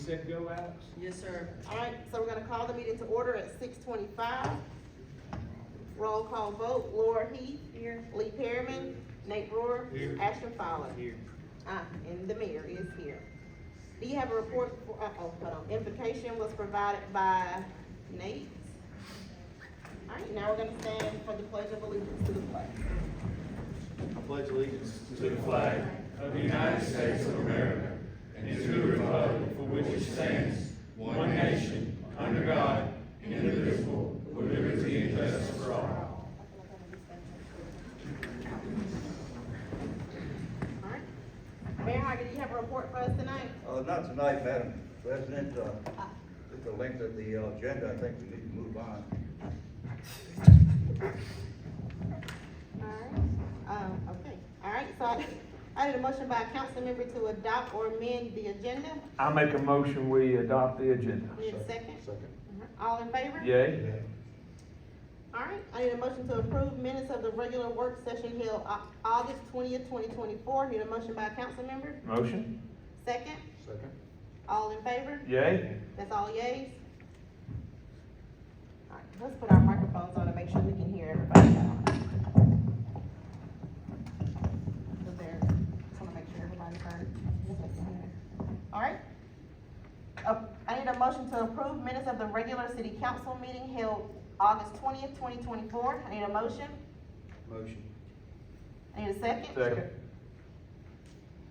set to go, Alex? Yes, sir. All right, so we're gonna call the meeting to order at 6:25. Roll call vote, Laura Heath. Here. Lee Perryman. Nate Brewer. Here. Ashton Fowler. Here. And the mayor is here. Do you have a report for, hold on, invocation was provided by Nate. All right, now we're gonna stand for the pledge of allegiance to the flag. I pledge allegiance to the flag of the United States of America and to the republic for which it stands, one nation, under God, indivisible, with liberty and justice for all. All right. Mayor Hager, do you have a report for us tonight? Not tonight, Madam President. With the length of the agenda, I think we need to move on. Okay. All right, so I need a motion by a council member to adopt or amend the agenda. I make a motion, we adopt the agenda. Need a second? Second. All in favor? Yay? All right, I need a motion to approve minutes of the regular work session held August 20th, 2024. Need a motion by a council member? Motion? Second? Second. All in favor? Yay? That's all yeas? All right, let's put our microphones on to make sure we can hear everybody now. So there, just wanna make sure everybody's heard. All right. I need a motion to approve minutes of the regular city council meeting held August 20th, 2024. I need a motion. Motion. I need a second. Second.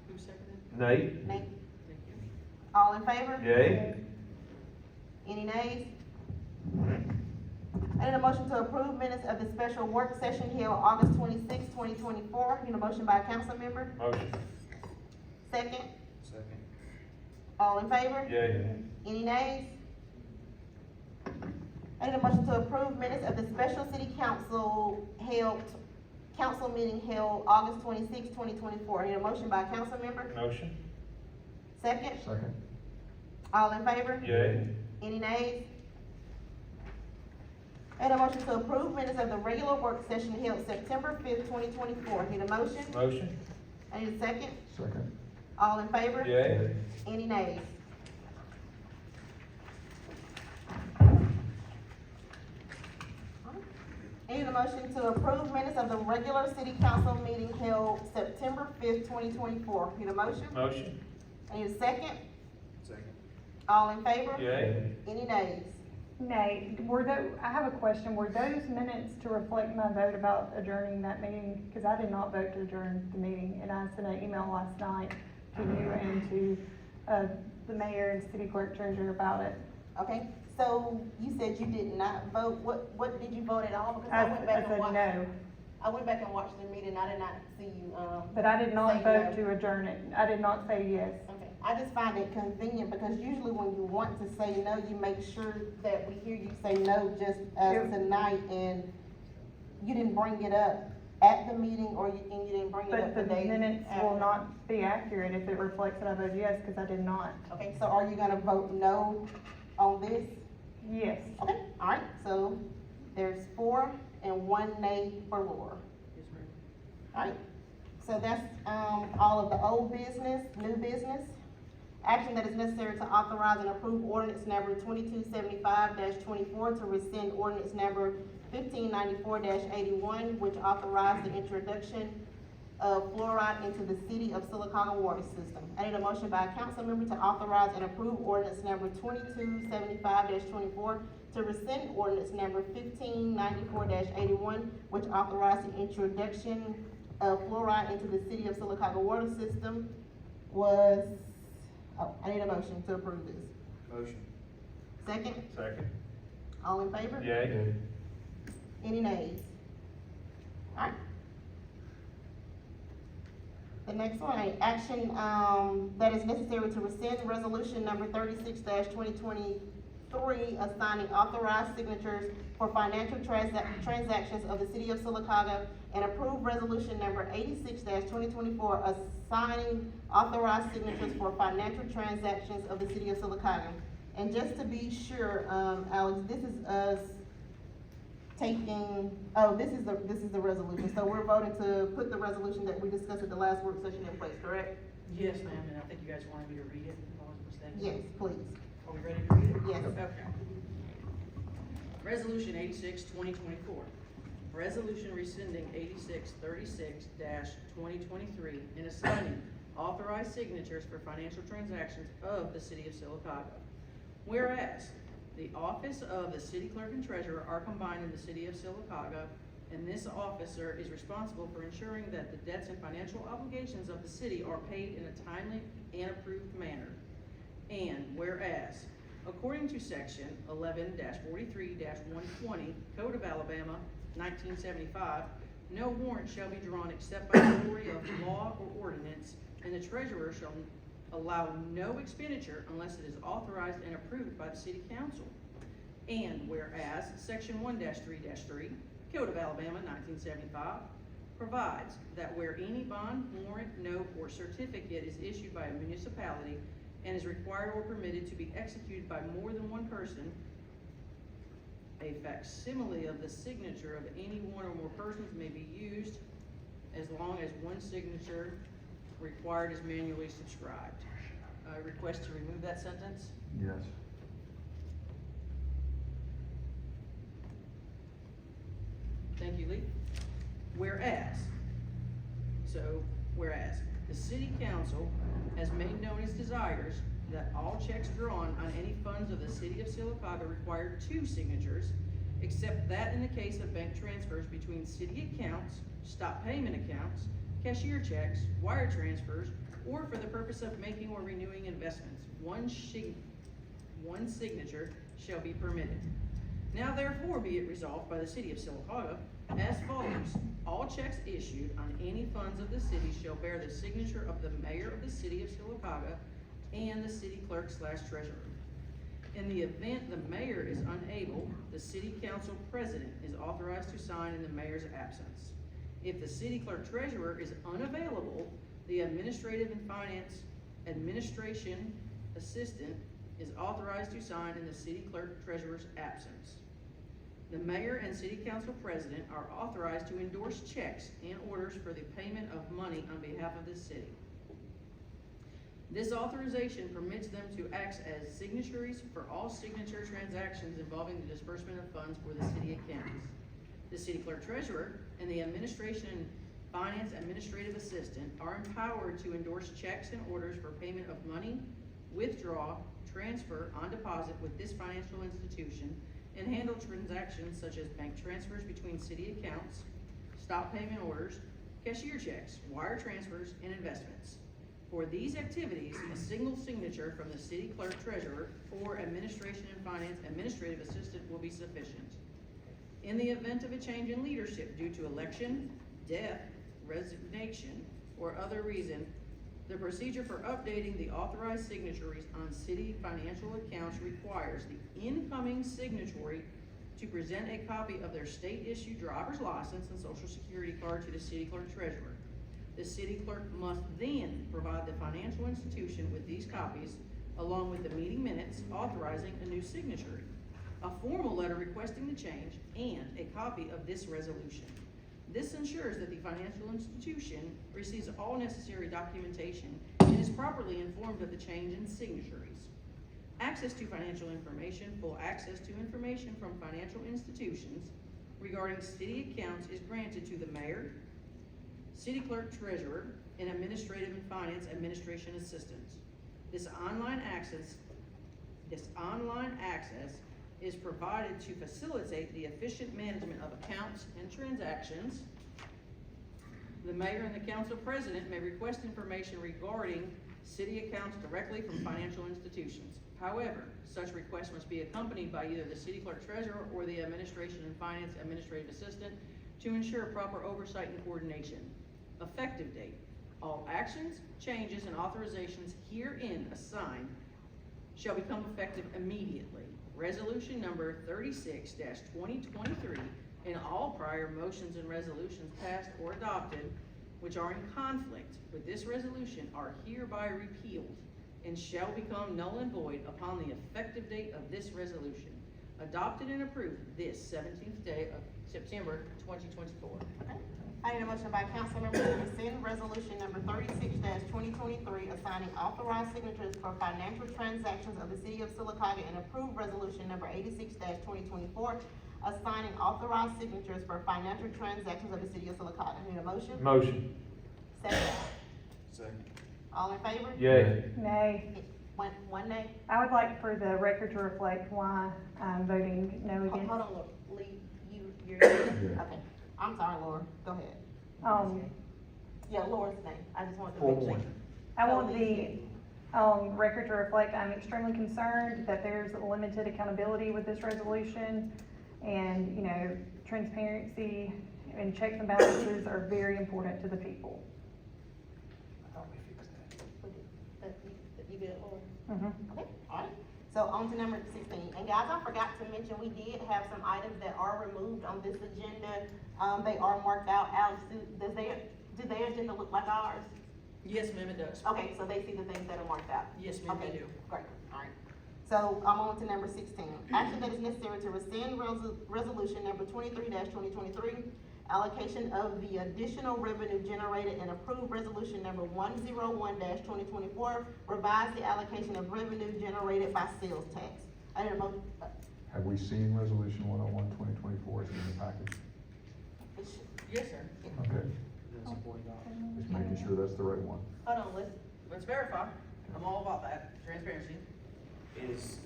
Who seconded? Nate? Nate, Thank you. all in favor? Yay? Any nays? I need a motion to approve minutes of the special work session held August 26th, 2024. Need a motion by a council member. Motion? Second. Second. All in favor? Yay? Any nays? I need a motion to approve minutes of the special city council meeting held August 26th, 2024. Need a motion by a council member. Motion? Second. Second. All in favor? Yay? Any nays? I need a motion to approve minutes of the regular work session held September 5th, 2024. Need a motion? Motion? I need a second. Second. All in favor? Yay? Any nays? I need a motion to approve minutes of the regular city council meeting held September 5th, 2024. Need a motion? Motion? I need a second. Second. All in favor? Yay? Any nays? Nate, I have a question. Were those minutes to reflect my vote about adjourning that meeting? Because I did not vote to adjourn the meeting, and I sent an email last night to you and to the mayor and city clerk treasurer about it. Okay, so you said you did not vote. What did you vote at all? Because I I went back and said watched. no, I went back and watched the meeting. I did not see you. but I did not Say vote no. to adjourn it. I did not say yes. Okay, I just find it convenient because usually when you want to say no, you make sure that we hear you say no just as Yeah. tonight, and you didn't bring it up at the meeting, and you didn't bring it But up the the day minutes will after. not be accurate if it reflects that I voted yes, because I did not. Okay, so are you gonna vote no on this? Yes. Okay, all right, so there's 4 and 1 nay for Laura. Yes, ma'am. All right, so that's, all of the old business, new business. Action that is necessary to authorize and approve ordinance number 2275-24 to rescind ordinance number 1594-81, which authorized the introduction of fluoride into the city of Sylacauga water system. I need a motion by a council member to authorize and approve ordinance number 2275-24 to rescind ordinance number 1594-81, which authorized the introduction of fluoride into the city of Sylacauga water system I need a motion to approve this. Motion. Second, Second. all in favor? Yay? Any nays? Alright. The next one, action, that is necessary to rescind resolution number 36-2023, assigning authorized signatures for financial transactions of the city of Sylacauga, and approve resolution number 86-2024, assigning authorized signatures for financial transactions of the city of Sylacauga. And just to be sure, Alex, this is us taking, this is the resolution. So we're voting to put the resolution that we discussed at the last work session in place, correct? Yes, ma'am, and I think you guys wanted me to read it. Was that Thank you. Yes, please. Are we ready to read it? Yes. Okay. Resolution 86, 2024. Resolution rescinding 8636-2023 and assigning authorized signatures for financial transactions of the city of Sylacauga. Whereas the office of the city clerk and treasurer are combined in the city of Sylacauga, and this officer is responsible for ensuring that the debts and financial obligations of the city are paid in a timely and approved manner. And whereas, according to section 11-43-120 Code of Alabama, 1975, no warrant shall be drawn except by authority of law or ordinance, and the treasurer shall allow no expenditure unless it is authorized and approved by the city council. And whereas section 1-3-3 Code of Alabama, 1975, provides that where any bond, warrant, note, or certificate is issued by a municipality and is required or permitted to be executed by more than one person, a facsimile of the signature of any one or more persons may be used as long as one signature required is manually subscribed. Request to remove that sentence? Yes. Thank you, Lee. Whereas the city council has made known its desires that all checks drawn on any funds of the city of Sylacauga require two signatures, except that in the case of bank transfers between city accounts, stop payment accounts, cashier checks, wire transfers, or for the purpose of making or renewing investments, one signature shall be permitted. Now therefore be it resolved by the city of Sylacauga as follows. All checks issued on any funds of the city shall bear the signature of the mayor of the city of Sylacauga and the city clerk/treasurer. In the event the mayor is unable, the city council president is authorized to sign in the mayor's absence. If the city clerk/treasurer is unavailable, the administrative and finance administration assistant is authorized to sign in the city clerk/treasurer's absence. The mayor and city council president are authorized to endorse checks and orders for the payment of money on behalf of the city. This authorization permits them to act as signatories for all signature transactions involving the disbursement of funds for the city accounts. The city clerk/treasurer and the administration and finance administrative assistant are empowered to endorse checks and orders for payment of money, withdraw, transfer on deposit with this financial institution, and handle transactions such as bank transfers between city accounts, stop payment orders, cashier checks, wire transfers, and investments. For these activities, a single signature from the city clerk/treasurer or administration and finance administrative assistant will be sufficient. In the event of a change in leadership due to election, death, resignation, or other reason, the procedure for updating the authorized signatories on city financial accounts requires the incoming signatory to present a copy of their state-issued driver's license and social security card to the city clerk/treasurer. The city clerk must then provide the financial institution with these copies, along with the meeting minutes authorizing a new signatory, a formal letter requesting the change, and a copy of this resolution. This ensures that the financial institution receives all necessary documentation and is properly informed of the change in signatories. Access to financial information, full access to information from financial institutions regarding city accounts is granted to the mayor, city clerk/treasurer, and administrative and finance administration assistants. This online access is provided to facilitate the efficient management of accounts and transactions. The mayor and the council president may request information regarding city accounts directly from financial institutions. However, such requests must be accompanied by either the city clerk/treasurer or the administration and finance administrative assistant to ensure proper oversight and coordination. Effective date. All actions, changes, and authorizations herein assigned shall become effective immediately. Resolution number 36-2023 and all prior motions and resolutions passed or adopted which are in conflict with this resolution are hereby repealed and shall become null and void upon the effective date of this resolution. adopted and approved this 17th day of September 2024. Okay. I need a motion by Councilmember to rescind resolution number 36-2023, assigning authorized signatures for financial transactions of the city of Sylacauga, and approve resolution number 86-2024, assigning authorized signatures for financial transactions of the city of Sylacauga. I need a motion? Motion. Second. Second. All in favor? Yay. Nay. One nay? I would like for the record to reflect why I'm voting no Hold against. on, Lee, you're, okay. I'm sorry, Laura, go ahead. Yeah, Laura's name, I just wanted to make sure. 4-1. I want the, record to reflect, I'm extremely concerned that there's limited accountability with this resolution. And, you know, transparency and checks and balances are very important to the people. You good, Laura? Mhm. Okay, alright. So on to number 16, and guys, I forgot to mention, we did have some items that are removed on this agenda. They are marked out. Alex, does their agenda look like ours? Yes, ma'am, it does. Okay, so they see the things that are marked out? Yes, ma'am, Okay, they do. great, alright. So I'm on to number 16. Action that is necessary to rescind resolution number 23-2023, allocation of the additional revenue generated, and approve resolution number 101-2024, revise the allocation of revenue generated by sales tax. I need a motion. Have we seen resolution 101-2024 is in the package? Yes, sir. Okay, That's $40. just making sure that's the right one. Hold on, Let's verify. I'm all about that, transparency. Is,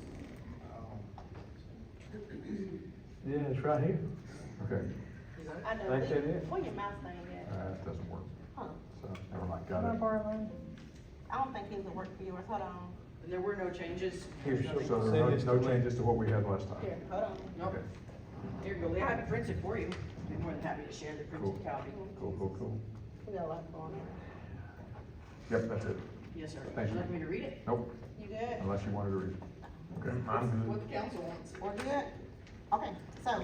Yeah, it's right here. Okay, I know, Think that Lee, is? where your mouse thing at? it doesn't work, Huh, so, never mind, Can I got it. borrow mine? I don't think his will work for yours, hold on. And there were no changes. Here, There's nothing- So there are no changes to what we had last time? Here, hold on. Nope. Okay, Here you go, Lee, I have it printed for you. Be more than happy to share the Cool. printed copy. cool. We got a lot going on. Yep, that's it. Yes, sir. Thank Would you you. like me to read it? Nope, You good? unless you wanted to read it. Okay, I'm good. What the council wants. We're good? Okay, so,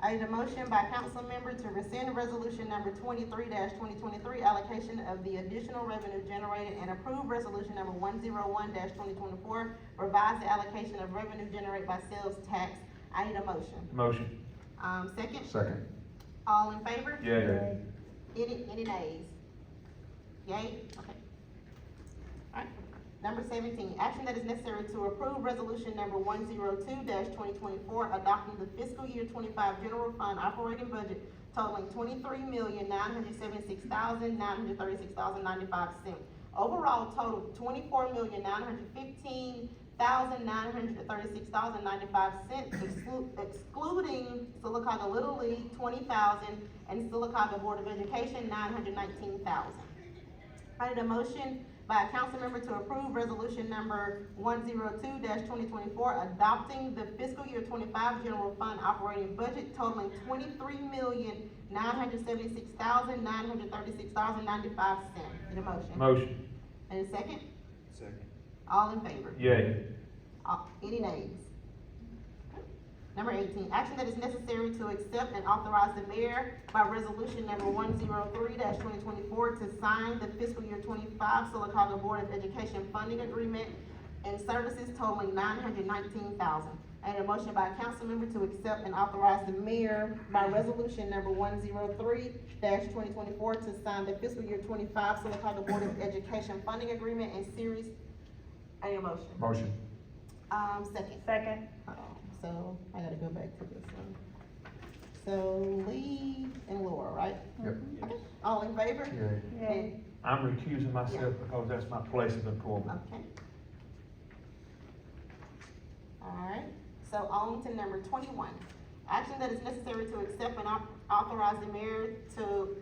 I need a motion by council member to rescind resolution number 23-2023, allocation of the additional revenue generated, and approve resolution number 101-2024, revise the allocation of revenue generated by sales tax. I need a motion. Motion. Second, Second. all in favor? Yay. Any nays? Yay? Okay. Alright. Number 17, action that is necessary to approve resolution number 102-2024, adopting the fiscal year 25 general fund operating budget totaling $23,976,936.95. Overall total $24,915,936.95, excluding Sylacauga Little League $20,000 and Sylacauga Board of Education $919,000. I need a motion by a council member to approve resolution number 102-2024, adopting the fiscal year 25 general fund operating budget totaling $23,976,936.95. Need a motion? Motion. And a second? second. All in favor? Yay. Any nays? Number 18, action that is necessary to accept and authorize the mayor by resolution number 103-2024 to sign the fiscal year 25 Sylacauga Board of Education funding agreement and services totaling $919,000. I need a motion by a council member to accept and authorize the mayor by resolution number 103-2024 to sign the fiscal year 25 Sylacauga Board of Education funding agreement and series. I need a motion. Motion. Second. Second. So, I gotta go back to this one. So, Lee and Laura, right? Yep. Okay, all in favor? Yay. Yay. I'm recusing myself because that's my place of employment. Okay. Alright, so on to number 21. Action that is necessary to accept and authorize the mayor to,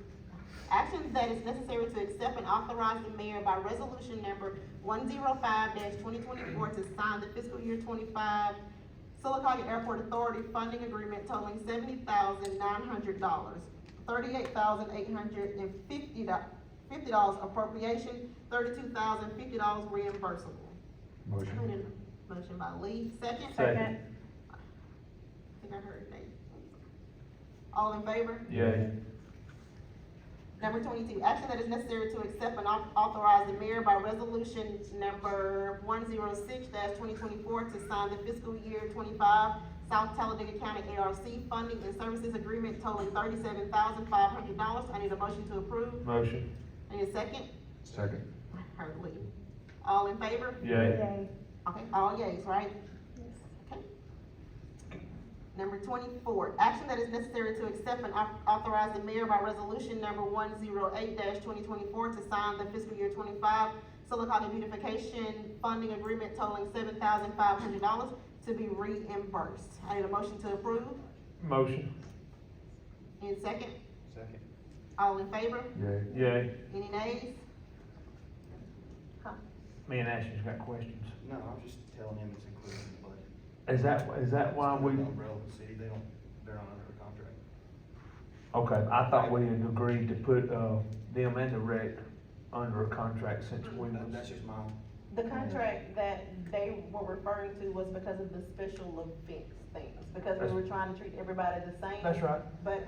action that is necessary to accept and authorize the mayor by resolution number 105-2024 to sign the fiscal year 25 Sylacauga Airport Authority funding agreement totaling $70,900, $38,850 appropriation, $32,050 reimbursable. Motion. Motion by Lee, second? Second. I think I heard Nate. All in favor? Yay. Number 22, action that is necessary to accept and authorize the mayor by resolution number 106-2024 to sign the fiscal year 25 South Talladega County ARC Funding and Services Agreement totaling $37,500. I need a motion to approve. Motion. I need a second. Second. Heard Lee. All in favor? Yay. Yay. Okay, all yeas, right? Okay. Number 24, action that is necessary to accept and authorize the mayor by resolution number 108-2024 to sign the fiscal year 25 Sylacauga beautification funding agreement totaling $7,500 to be reimbursed. I need a motion to approve. Motion. Any second? Second. All in favor? Yay. Yay. Any nays? Me and Ashton's got questions. No, I'm just telling him it's included in the budget. Is that why we, The umbrella of the city, they're not under a contract. okay, I thought we had agreed to put, them and the rec under a contract since we was. That's just my, The contract that they were referring to was because of the special events things, because we were trying to treat everybody the same. That's right. But,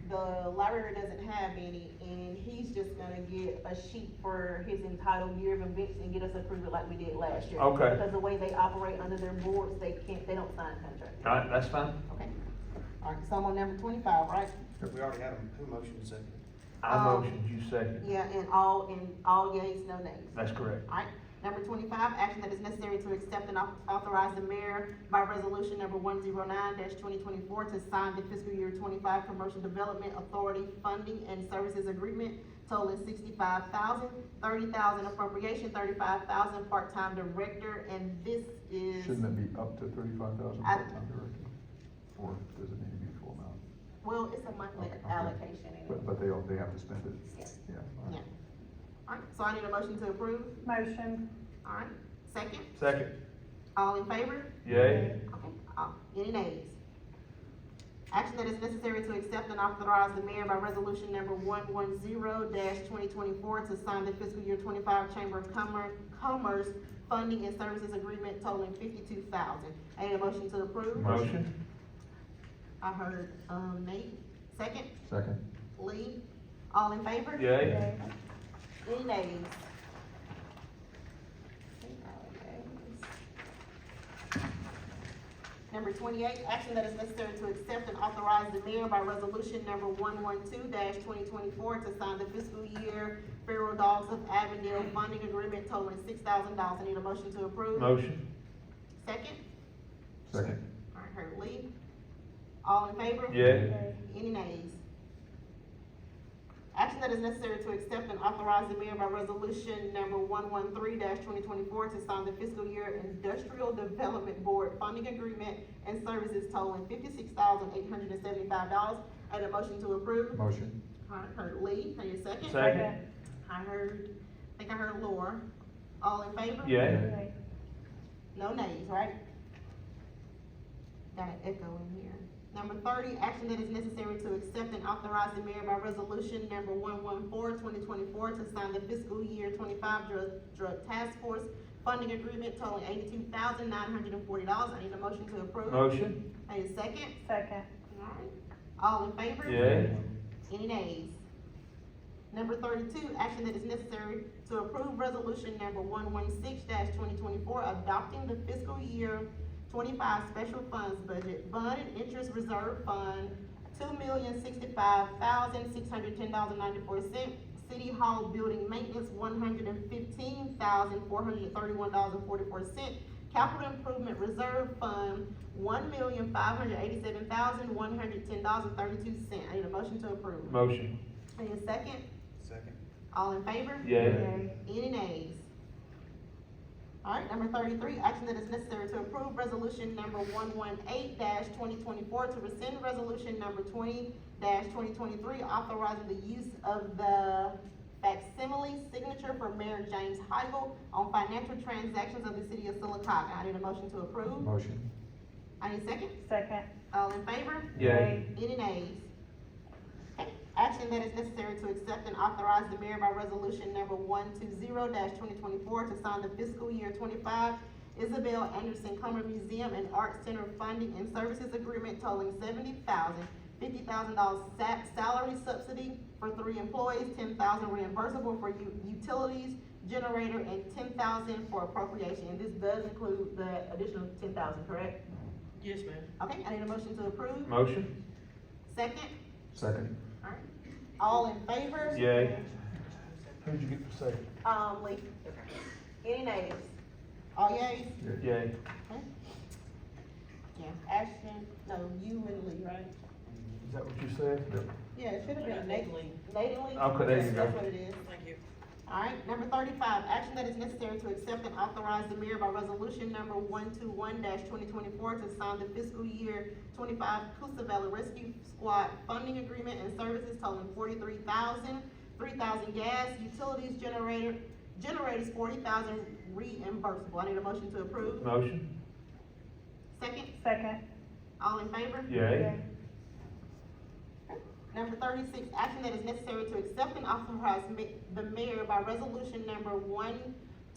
the library doesn't have any, and he's just gonna get a sheet for his entitled year of events and get us approved like we did last year. Okay. Because the way they operate under their boards, they don't sign contracts. All right, that's fine. Okay. Alright, so I'm on number 25, right? we already had who motioned second? I motioned, you second. Yeah, and all yeas, no nays. That's correct. Alright, number 25, action that is necessary to accept and authorize the mayor by resolution number 109-2024 to sign the fiscal year 25 Commercial Development Authority Funding and Services Agreement totaling $65,000, $30,000 appropriation, $35,000 part-time director, and this is. Shouldn't it be up to 35,000 I- part-time director? Or does it need to be full amount? Well, it's a monthly Okay. allocation anyway. But they have to spend it? Yeah. Yeah. all right. Alright, so I need a motion to approve. Motion. Alright, second, Second. all in favor? Yay. Okay, any nays? Action that is necessary to accept and authorize the mayor by resolution number 110-2024 to sign the fiscal year 25 Chamber of Commerce Funding and Services Agreement totaling $52,000. I need a motion to approve. Motion. I heard, Nate, second, Second. Lee, all in favor? Yay. Any nays? Number 28, action that is necessary to accept and authorize the mayor by resolution number 112-2024 to sign the fiscal year Feral Dogs of Avondale funding agreement totaling $6,000. I need a motion to approve. Motion. Second, Second. all right, heard Lee. All in favor? Yay. Any nays? Action that is necessary to accept and authorize the mayor by resolution number 113-2024 to sign the fiscal year Industrial Development Board funding agreement and services totaling $56,875. I need a motion to approve. Motion. I heard Lee, I need a second. Second. I think I heard Laura. All in favor? Yay. Yay. No nays, right? Got an echo in here. Number 30, action that is necessary to accept and authorize the mayor by resolution number 114-2024 to sign the fiscal year 25 drug task force funding agreement totaling $82,940. I need a motion to approve. Motion. I need a second. Second. Alright. All in favor? Yay. Any nays? Number 32, action that is necessary to approve resolution number 116-2024 adopting the fiscal year 25 special funds budget, bond and interest reserve fund, $2,065,610.94. City Hall building maintenance, $115,431.44. Capital improvement reserve fund, $1,587,110.32. I need a motion to approve. Motion. I need a second. Second. All in favor? Yay. Any nays? Alright, number 33, action that is necessary to approve resolution number 118-2024 to rescind resolution number 20-2023 authorizing the use of the facsimile signature for Mayor James Heigl on financial transactions of the city of Sylacauga. I need a motion to approve. Motion. I need a second. Second. All in favor? Yay. Any nays? Okay. Action that is necessary to accept and authorize the mayor by resolution number 120-2024 to sign the fiscal year 25 Isabel Anderson Comer Museum and Arts Center funding and services agreement totaling $70,000, $50,000 salary subsidy for 3 employees, $10,000 reimbursable for utilities, generator, and $10,000 for appropriation. And this does include the additional $10,000, correct? Yes, ma'am. Okay, I need a motion to approve. Motion? Second, Second. alright. All in favor? Yay. Who'd you get for second? Lee. Any nays? All yeas? Yay. Okay. Yeah, Ashton, no, you and Lee, right? Is that what you said? Yeah, it should have I got been Nathan Nathan. Lee. Nathan Lee? Okay, there you Yes, go. That's what it is. Thank you. Alright, number 35, action that is necessary to accept and authorize the mayor by resolution number 121-2024 to sign the fiscal year 25 Coosa Valley Rescue Squad funding agreement and services totaling $43,000, 3,000 gas, utilities generators 40,000 reimbursable. I need a motion to approve. Motion? Second, Second. all in favor? Yay. Number 36, action that is necessary to accept and authorize the mayor by resolution number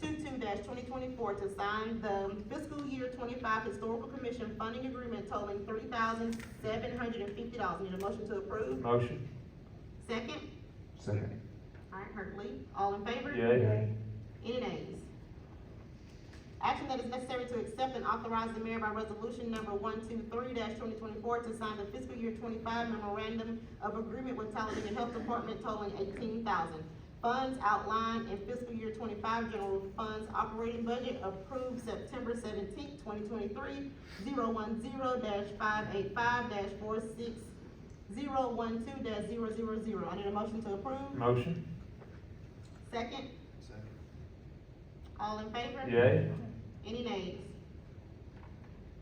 122-2024 to sign the fiscal year 25 historical commission funding agreement totaling $3,750. Need a motion to approve. Motion? Second, Second. alright, Hurt Lee, all in favor? Yay. Any nays? Action that is necessary to accept and authorize the mayor by resolution number 123-2024 to sign the fiscal year 25 memorandum of agreement with Talladega Health Department totaling $18,000. Funds outlined in fiscal year 25 general funds operating budget approved September 17th, 2023, 010-585-46012-000. I need a motion to approve. Motion? Second, Second. all in favor? Yay. Any nays?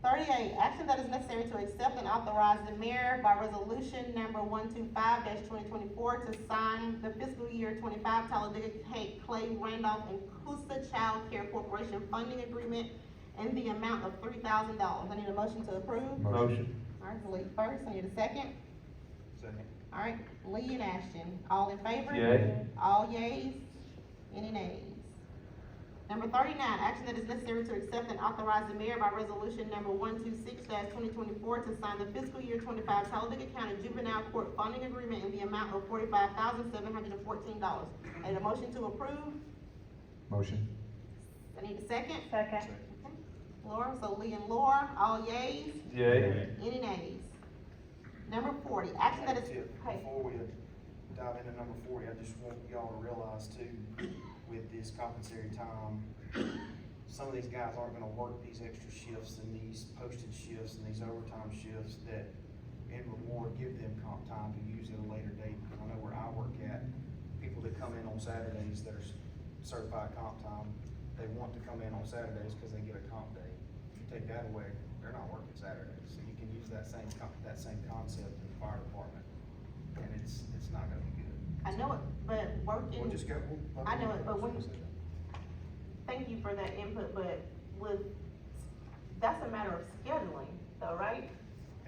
38, action that is necessary to accept and authorize the mayor by resolution number 125-2024 to sign the fiscal year 25 Talladega Clay Randolph and Coosa Child Care Corporation funding agreement in the amount of $3,000. I need a motion to approve. Motion? Alright, Lee first, I need a second. Second. Alright, Lee and Ashton, all in favor? Yay. All yeas, any nays? Number 39, action that is necessary to accept and authorize the mayor by resolution number 126-2024 to sign the fiscal year 25 Talladega County Juvenile Court funding agreement in the amount of $45,714. I need a motion to approve. Motion. I need a second. Second. Okay. Laura, so Lee and Laura, all yeas, Yay. any nays? Number 40, action that is, Tip, hey, before we dive into number 40, I just want y'all to realize too, with this compensated time, some of these guys aren't gonna work these extra shifts and these posted shifts and these overtime shifts that in reward give them comp time to use at a later date. I know where I work at, people that come in on Saturdays that are certified comp time, they want to come in on Saturdays because they get a comp day. If you take that away, they're not working Saturdays, so you can use that same concept in the fire department, and it's not gonna be good. I know it, but working. We'll just go. I know it, but thank you for that input, but that's a matter of scheduling, though, right?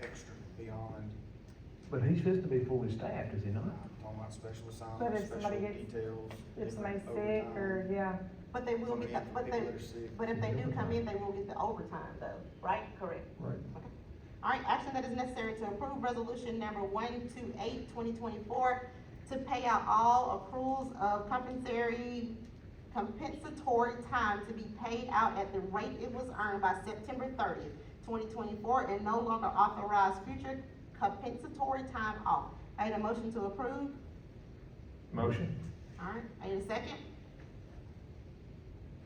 Extra, beyond, But he's supposed to be fully staffed, is he not? talking about special But assignments, if special somebody gets- details. If somebody's different sick overtime, or, yeah. But they will coming get, in but for they, people that are sick. but if they do come in, they will get the overtime though, right? Correct. Right. Alright, action that is necessary to approve resolution number 128-2024 to pay out all accruals of compensatory time to be paid out at the rate it was earned by September 30th, 2024, and no longer authorize future compensatory time off. I need a motion to approve. Motion? Alright, I need a second.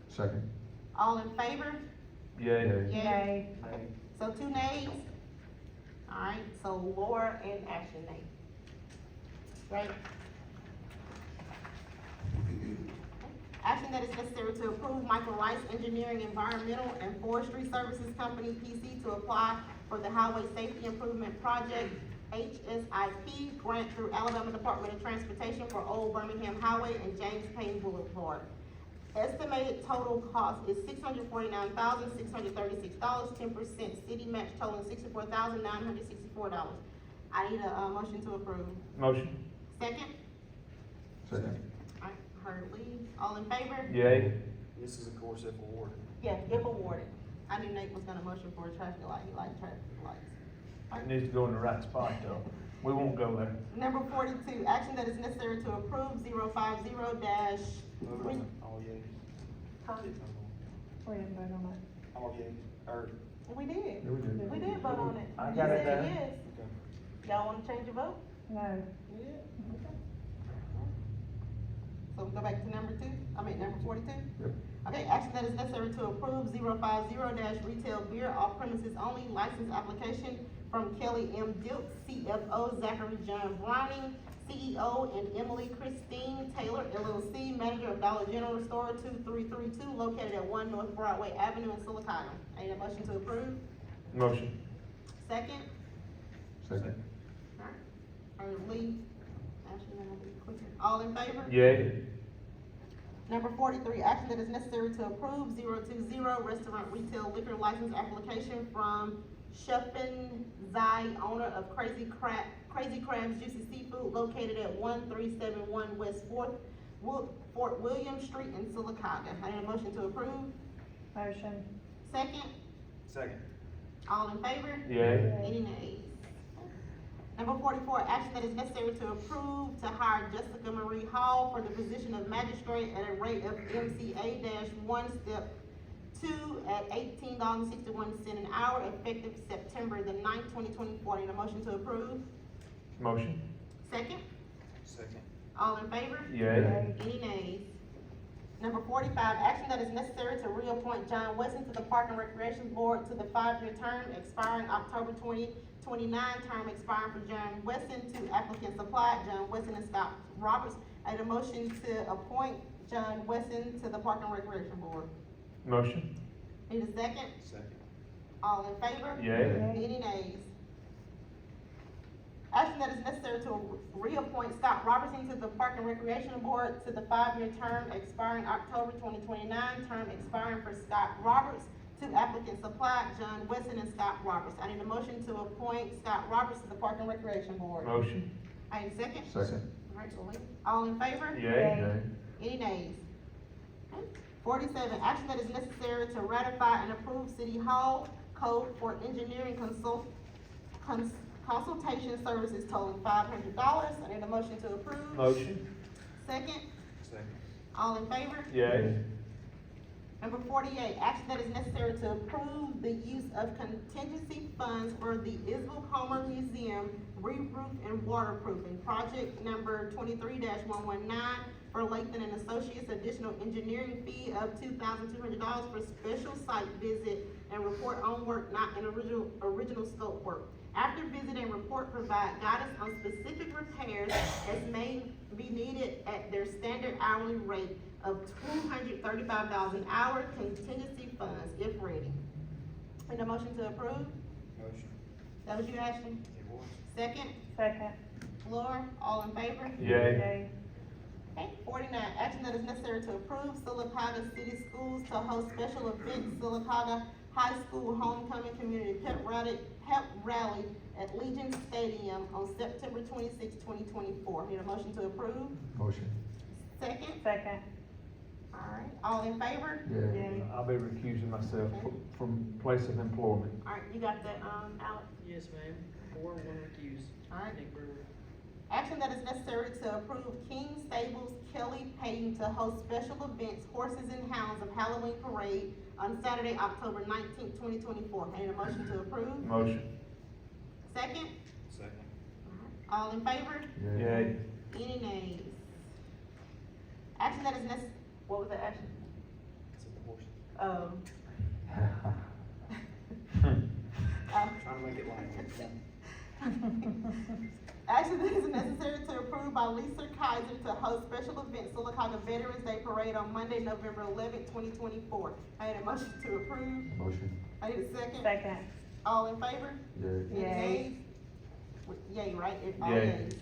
Second. All in favor? Yay. Yay. Yay. Okay, so 2 nays. Alright, so Laura and Ashton nay. Right? Action that is necessary to approve Michael Rice Engineering Environmental and Forestry Services Company, PC, to apply for the Highway Safety Improvement Project, HSIP, grant through Alabama Department of Transportation for Old Birmingham Highway and James Payne Boulevard. Estimated total cost is $649,636, 10% city match totaling $64,964. I need a motion to approve. Motion? Second? Second. I heard Lee. All in favor? Yay. This is of course if awarded. Yeah, if awarded. I knew Nate was gonna motion for a traffic light, he liked traffic lights. It needs to go in the right spot though. We won't go there. Number 42, action that is necessary to approve 050-3. All yeas. We didn't vote on that. All yeas. Or, We did. Yeah, we did. We did vote on it. I You got it said down. yes. Y'all wanna change your vote? No. Yeah. So we go back to number 42? Yep. Okay, action that is necessary to approve 050 retail beer off premises only license application from Kelly M. Dilks, CFO, Zachary John Browning, CEO, and Emily Christine Taylor, LLC, manager of Dollar General Store 2332, located at 1 North Broadway Avenue in Sylacauga. I need a motion to approve. Motion. Second? Second. Alright, or Lee, Ashley, then I'll be quicker. All in favor? Yay. Number 43, action that is necessary to approve 020 restaurant retail liquor license application from Shuffin Zai, owner of Crazy Crabs Juicy Seafood, located at 1371 West Fort William Street in Sylacauga. I need a motion to approve. Motion. Second? second. All in favor? Yay. Any nays? Number 44, action that is necessary to approve to hire Jessica Marie Hall for the position of magistrate at a rate of MCA-1 step 2 at $18.61 an hour, effective September the 9th, 2024. Need a motion to approve? Motion. Second? Second. All in favor? Yay. Any nays? Number 45, action that is necessary to reappoint John Weston to the Park and Recreation Board to the 5-year term expiring October 2029, term expiring for John Weston. Two applicants applied, John Weston and Scott Roberts. I need a motion to appoint John Weston to the Park and Recreation Board. Motion. Need a second? Second. All in favor? Yay. Any nays? Action that is necessary to reappoint Scott Robertson to the Park and Recreation Board to the 5-year term expiring October 2029, term expiring for Scott Roberts. Two applicants applied, John Weston and Scott Roberts. I need a motion to appoint Scott Roberts to the Park and Recreation Board. Motion. I need a second? Second. Rachel Lee. All in favor? Yay. Any nays? 47, action that is necessary to ratify and approve City Hall Code for engineering consultation services totaling $500. I need a motion to approve. Motion. Second? Second. All in favor? Yay. Number 48, action that is necessary to approve the use of contingency funds for the Isabel Homer Museum re-roof and waterproofing. Project number 23-119 for Lathan and Associates, additional engineering fee of $2,200 for special site visit and report on work not in original scope work. After visit and report, provide guidance on specific repairs as may be needed at their standard hourly rate of $235 an hour, contingency funds if ready. Need a motion to approve? Motion. That was you, Ashley? It was. Second? Second. Laura, all in favor? Yay. Okay, 49, action that is necessary to approve Sylacauga City Schools to host special events, Sylacauga High School Homecoming Community Pep Rally at Legion Stadium on September 26, 2024. Need a motion to approve? Motion. Second? Second. Alright, all in favor? Yay. I'll be recusing myself from place of employment. Alright, you got that, Alex? Yes, ma'am. 4, 1 recuse. Alright. Nick Brewer. Action that is necessary to approve King Stables Kelly Payton to host special events, Horses and Hounds of Halloween Parade on Saturday, October 19th, 2024. I need a motion to approve. Motion. Second? Second. All in favor? Yay. Any nays? Action that is what was the action? It's a horse. Trying to make it light. Action that is necessary to approve by Lisa Kaiser to host special event Sylacauga Veterans Day Parade on Monday, November 11th, 2024. I need a motion to approve. Motion. I need a second. Second. All in favor? Yay. Any Yay. nays? Yay, right? All Yay. nays.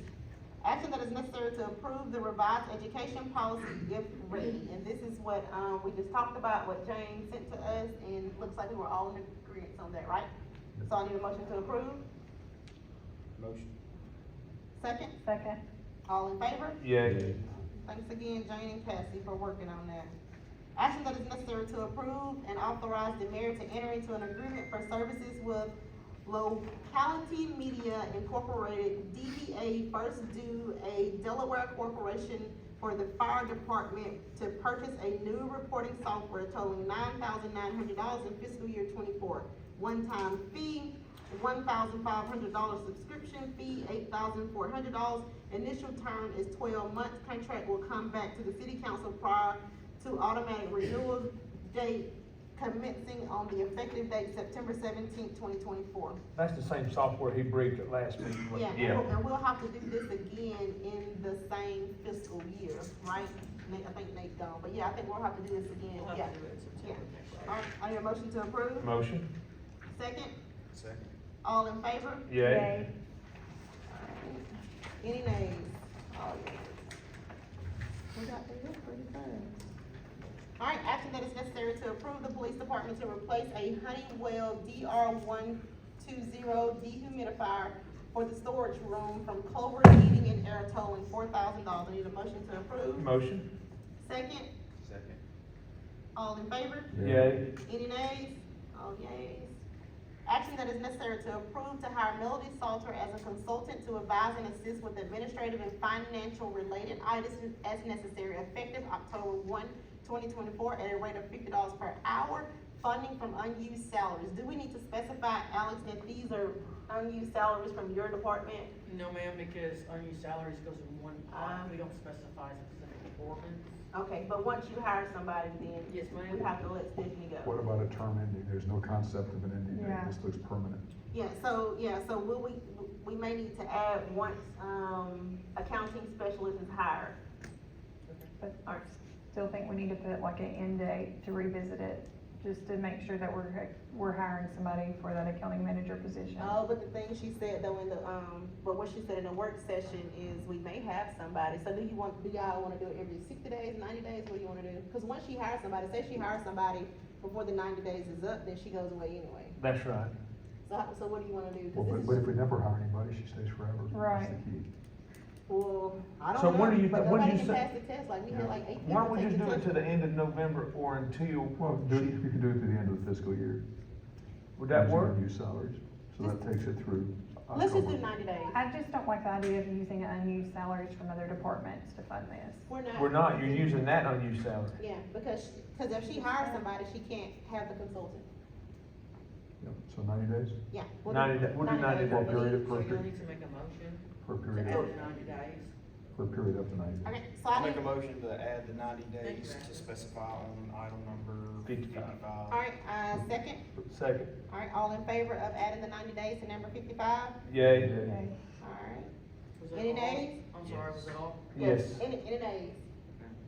Action that is necessary to approve the revised education policy if ready. And this is what, we just talked about, what James sent to us, and it looks like we were all in agreement on that, right? So I need a motion to approve. Motion. Second? Second. All in favor? Yay. Thanks again, Jane and Cassie, for working on that. Action that is necessary to approve and authorize the mayor to enter into an agreement for services with Locality Media Incorporated, DBA First Due, a Delaware corporation, for the fire department to purchase a new reporting software totaling $9,900 in fiscal year '24. One-time fee, $1,500 subscription fee, $8,400. Initial term is 12 months. Contract will come back to the city council prior to automatic renewal date commencing on the effective date September 17th, 2024. That's the same software he briefed at last meeting. wasn't it? Yeah, and we'll have to do this again in the same fiscal year, right? Nate, I think Nate's gone, but yeah, I think we'll have to do this again, We'll yeah. have to do it in September. All right, I need a motion to approve. Motion? Second, Second. all in favor? Yay. Any nays? All yeas. We got through this pretty fast. All right, action that is necessary to approve the police department to replace a Honeywell DR120 dehumidifier for the storage room from Clover Heating and Air totaling $4,000. I need a motion to approve. Motion? Second, Second. all in favor? Yay. Any nays? All yays. Action that is necessary to approve to hire Melody Salter as a consultant to advise and assist with administrative and financial related items as necessary, effective October 1, 2024, at a rate of $50 per hour, funding from unused salaries. Do we need to specify, Alex, that these are unused salaries from your department? No, ma'am, because unused salaries goes in one pot, we don't specify specific departments. Okay, but once you hire somebody, then Yes, ma'am. we have to let Stephanie go. What about a term ending? There's no concept of an ending date. Yeah. This looks permanent. Yeah, so will we may need to add once, accounting specialist is hired. But All I right. still think we need to put like an end date to revisit it, just to make sure that we're hiring somebody for that accounting manager position. Oh, but the thing she said though in the, but what she said in the work session is we may have somebody, so do y'all wanna do it every 60 days, 90 days, what do you wanna do? Cause once she hires somebody, say she hires somebody before the 90 days is up, then she goes away anyway. That's right. So what do you wanna do? 'Cause Well, this but is- if we never hire anybody, she stays forever. Right. That's the key. Well, I don't So know, when do you but th- when do nobody you can say- pass the test, like we had like 8 people Why don't we take just the do it test. to the end of November or until, Well, you can do it to the end of the fiscal year. would that Using work? unused salaries, so that takes it through Let's just do October. 90 days. I just don't like the idea of using unused salaries from other departments to fund this. We're not, you're using that unused salary. Yeah, because if she hires somebody, she can't have the consultant. Yep, so 90 days, Yeah. 90 da- we'll do 90 days. days. For a period of- So you'll need to make a motion for a to period add of, the 90 days. for a period up to 90 days. Okay, so I'll I make need, a motion to add the 90 Thank days you, to Ashley. specify on item number 55. 55. alright, second, Second. alright, all in favor of adding the 90 days to number 55? Yay. Okay. Alright. Was that Any all? nays? I'm sorry, was that all? Yes. Any nays?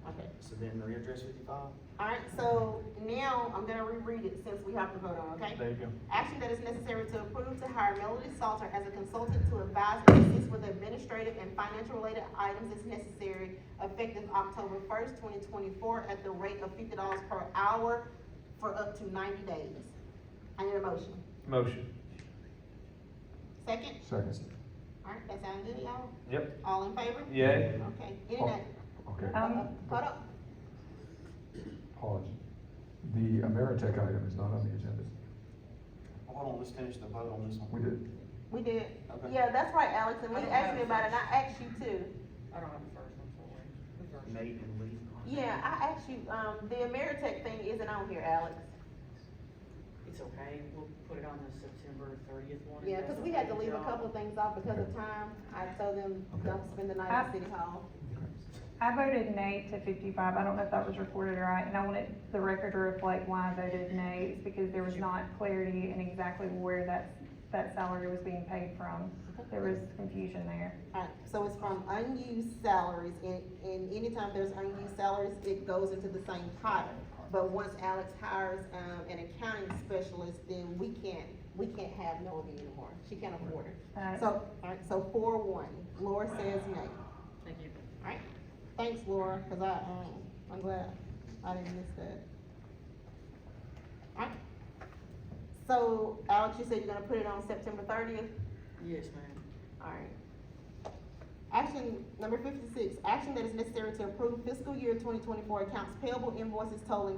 Okay, So then readdress 55? alright, so now I'm gonna reread it since we have to vote on, okay? There you go. Action that is necessary to approve to hire Melody Salter as a consultant to advise and assist with administrative and financial related items as necessary, effective October 1st, 2024, at the rate of $50 per hour for up to 90 days. I need a motion. Motion. Second? Second. Alright, that sound good, y'all? Yep. All in favor? Yay. Okay, any Oh, nay? Okay, Hold up. pause. The Ameritech item is not on the agenda. Well, hold on, let's finish the vote on this one. We did. We did. Okay. Yeah, that's right, Alex, and we I don't asked have me about it, and I asked you too. I don't have the first, I'm sorry. The first. Nate and Lee. Yeah, I asked you, the Ameritech thing isn't on here, Alex. It's okay, we'll put it on the September 30th one. if Yeah, that's cause we had to okay, leave a John. couple of things off because of time. I told them, don't spend the night at City Hall. I voted nay to 55. I don't know if that was recorded right, and I wanted the record to reflect why I voted nay. It's because there was not clarity in exactly where that salary was being paid from. There was confusion there. Alright, so it's from unused salaries, and anytime there's unused salaries, it goes into the same pot. But once Alex hires, an accounting specialist, then we can't have Melody anymore. She can't afford it. So, alright, so 4-1. Laura says nay. Thank you. Alright, thanks Laura, cause I'm glad I didn't miss that. Alright, so Alex, you said you're gonna put it on September 30th? Yes, ma'am. Alright. Action number 56, action that is necessary to approve fiscal year 2024 accounts payable invoices totaling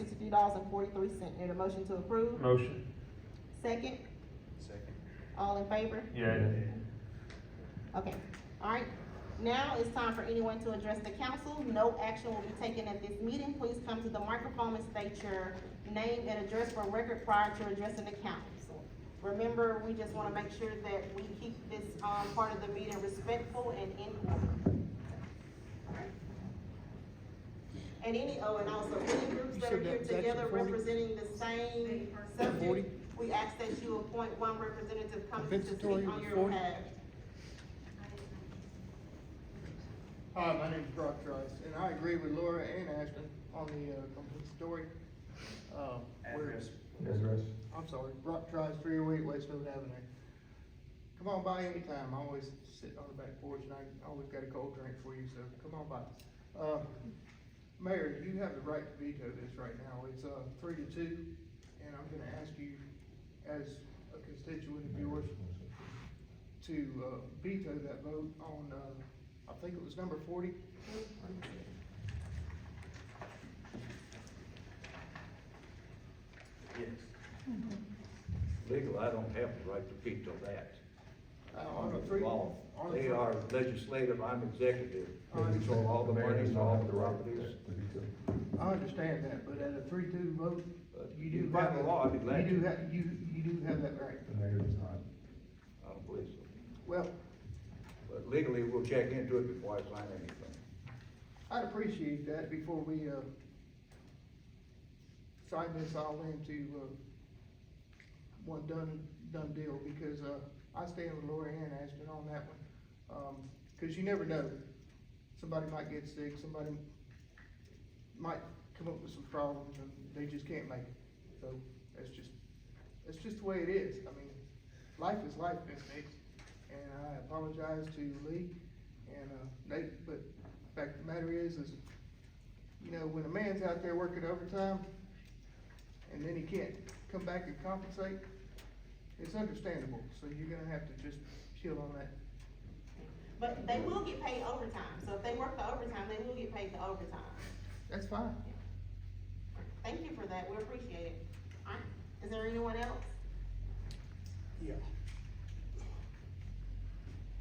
$297,363.43. Need a motion to approve? Motion. Second, Second. all in favor? Yay. Okay, alright. Now it's time for anyone to address the council. No action will be taken at this meeting. Please come to the microphone and state your name and address for record prior to addressing the council. Remember, we just wanna make sure that we keep this, part of the meeting respectful and in order. Alright. And any groups that are here together representing the same subject, we ask that you appoint one representative coming to speak on your behalf. Hi, my name is Brock Trice, and I agree with Laura and Ashton on the, compensatory, Address. Address. I'm sorry, Brock Trice, 308 Westfield Avenue. Come on by anytime, I always sit on the back porch and I always got a cold drink for you, so come on by. Mayor, you have the right to veto this right now, it's, 3-2, and I'm gonna ask you, as a constituent of yours, to, veto that vote on, I think it was number 40. Yes. Legal, I don't have the right to veto that. On the three. Law. on the They three- are legislative, I'm executive. I They control all the monies, all the properties. I understand that, but at a 3-2 vote, you do By have the that. law, I'd be glad You do to. have, you do have that right. The mayor does not. I don't believe so. Well, But legally, we'll check into it before I sign anything. I'd appreciate that before we, sign this all into, one done deal, because, I stand with Laura and Ashton on that one. Cause you never know, somebody might get sick, somebody might come up with some problems and they just can't make it. So, that's just the way it is. I mean, life is life, Miss Nix. And I apologize to Lee and, Nate, but the fact of the matter is, you know, when a man's out there working overtime and then he can't come back and compensate, it's understandable. So you're gonna have to just chill on that. But they will get paid overtime, so if they work the overtime, they will get paid the overtime. That's fine. Thank you for that, we appreciate it. Alright, is there anyone else? Yeah,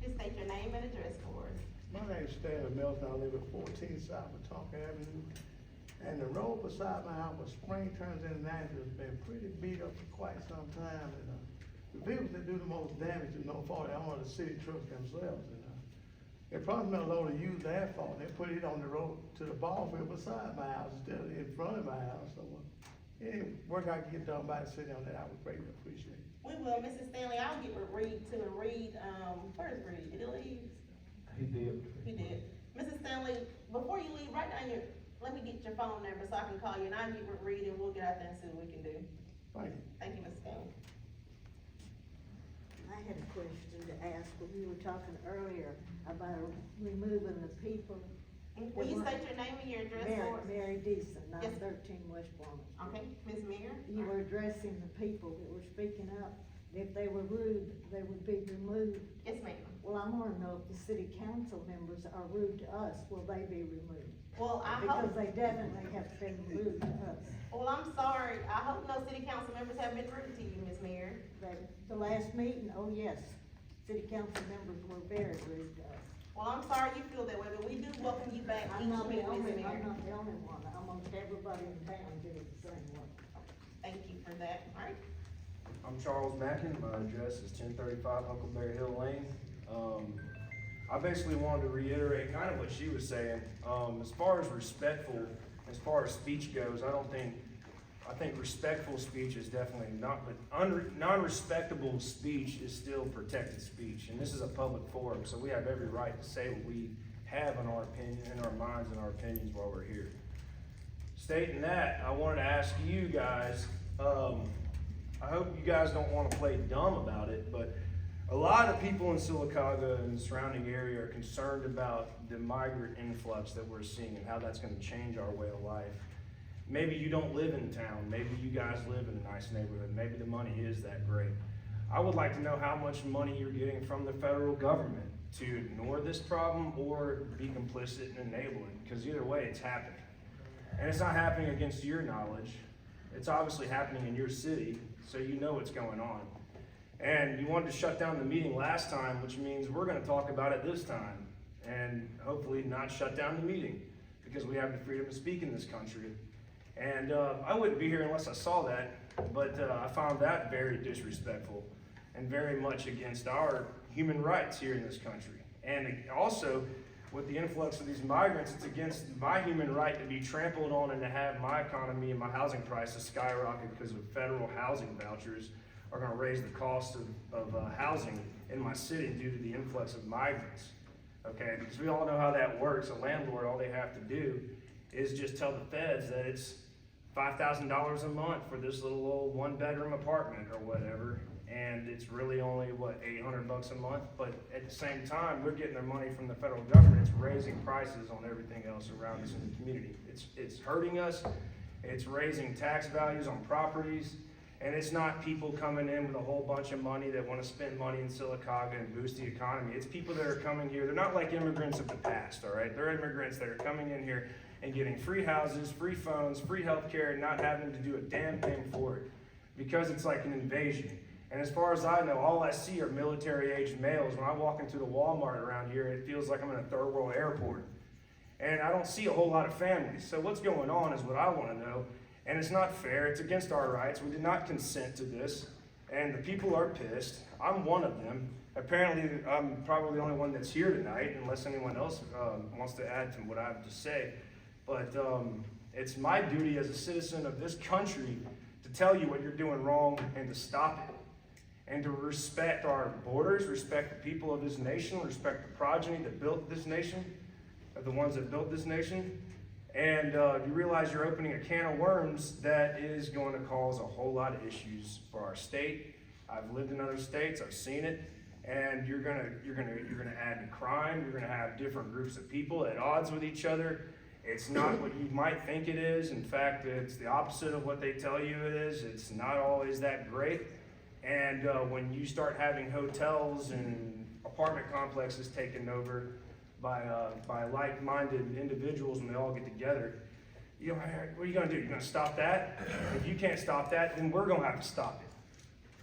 Just state your name and address for us. my name is Stanley Mills, and I live at 14 South Wetumpka Avenue. And the road beside my house, where Spring turns into Nashville, has been pretty beat up for quite some time. And, the vehicles that do the most damage to no fault are the city trucks themselves. And, it probably been a load of used asphalt, and they put it on the road to the ball field beside my house instead of in front of my house. So, any work I can get done by the city on that, I would greatly appreciate it. We will, Mrs. Stanley, I'll get with Reed too, and Reed, where's Reed, did he leave? He did. He did. Mrs. Stanley, before you leave, write down let me get your phone number so I can call you, and I'll get with Reed, and we'll get out there and see what we can do. Thank you. Thank you, Mrs. Stanley. I had a question to ask, when we were talking earlier about removing the people. Will you state your name and your address for us? Mary Deason, Yes. 913 West Plymouth. Okay, Ms. Mayor? You were addressing the people that were speaking up. If they were rude, they would be removed. Yes, ma'am. Well, I wanna know if the city council members are rude to us, will they be removed? Well, I Because hope, they definitely have been rude to us. well, I'm sorry, I hope no city council members have been rude to you, Ms. Mayor. The last meeting, oh yes, city council members were very rude to us. Well, I'm sorry you feel that way, but we do welcome you back I'm each not the meeting, Ms. only, Mayor. I'm not the only one, almost everybody in town did it the same way. Thank you for that, alright? I'm Charles Mackin, my address is 1035 Huckleberry Hill Lane. I basically wanted to reiterate kind of what she was saying. As far as respectful, as far as speech goes, I think respectful speech is definitely not, but non-respectable speech is still protected speech. And this is a public forum, so we have every right to say what we have in our opinion, in our minds and our opinions while we're here. Stating that, I wanted to ask you guys, I hope you guys don't want to play dumb about it, but a lot of people in Sylacauga and the surrounding area are concerned about the migrant influx that we're seeing and how that's going to change our way of life. Maybe you don't live in town, maybe you guys live in a nice neighborhood, maybe the money is that great. I would like to know how much money you're getting from the federal government to ignore this problem or be complicit and enable it, because either way it's happening. And it's not happening against your knowledge, it's obviously happening in your city, so you know what's going on. And you wanted to shut down the meeting last time, which means we're gonna talk about it this time. and hopefully not shut down the meeting, because we have the freedom to speak in this country. And I wouldn't be here unless I saw that, but I found that very disrespectful and very much against our human rights here in this country. And also, with the influx of these migrants, it's against my human right to be trampled on and to have my economy and my housing prices skyrocket because of federal housing vouchers are going to raise the cost of housing in my city due to the influx of migrants. Okay, because we all know how that works. A landlord, all they have to do is just tell the feds that it's $5,000 a month for this little old one-bedroom apartment or whatever, and it's really only, what, $800 a month? But at the same time, we're getting their money from the federal government. It's raising prices on everything else around us in the community. It's hurting us. It's raising tax values on properties, and it's not people coming in with a whole bunch of money that want to spend money in Sylacauga and boost the economy. It's people that are coming here. They're not like immigrants of the past, all right? They're immigrants that are coming in here and getting free houses, free phones, free healthcare, and not having to do a damn thing for it, because it's like an invasion. And as far as I know, all I see are military-aged males. When I walk into the Walmart around here, it feels like I'm in a third world airport. And I don't see a whole lot of families. So what's going on is what I want to know. And it's not fair. It's against our rights. We did not consent to this. And the people are pissed. I'm one of them. Apparently, I'm probably the only one that's here tonight, unless anyone else wants to add to what I have to say. But it's my duty as a citizen of this country to tell you what you're doing wrong and to stop it. And to respect our borders, respect the people of this nation, respect the progeny that built this nation, the ones that built this nation. And you realize you're opening a can of worms that is going to cause a whole lot of issues for our state. I've lived in other states, I've seen it, and you're gonna add to crime. You're gonna have different groups of people at odds with each other. It's not what you might think it is. In fact, it's the opposite of what they tell you it is. It's not always that great. And when you start having hotels and apartment complexes taken over by like-minded individuals and they all get together, you know, what are you going to do? You're going to stop that? If you can't stop that, then we're going to have to stop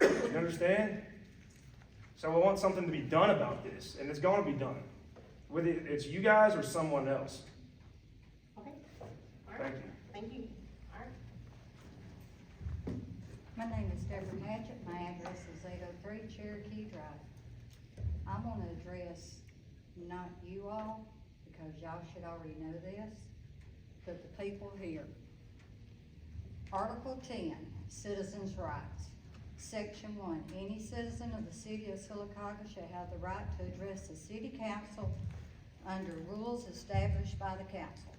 it. You understand? So I want something to be done about this, and it's going to be done. Whether it's you guys or someone else. Okay. All right. Thank you. Thank you. All right. My name is Deborah Matchett. My address is 803 Cherokee Drive. I'm gonna address not you all, because y'all should already know this, but the people here. Article 10, Citizens' Rights. Section 1, any citizen of the city of Sylacauga shall have the right to address the city council under rules established by the council.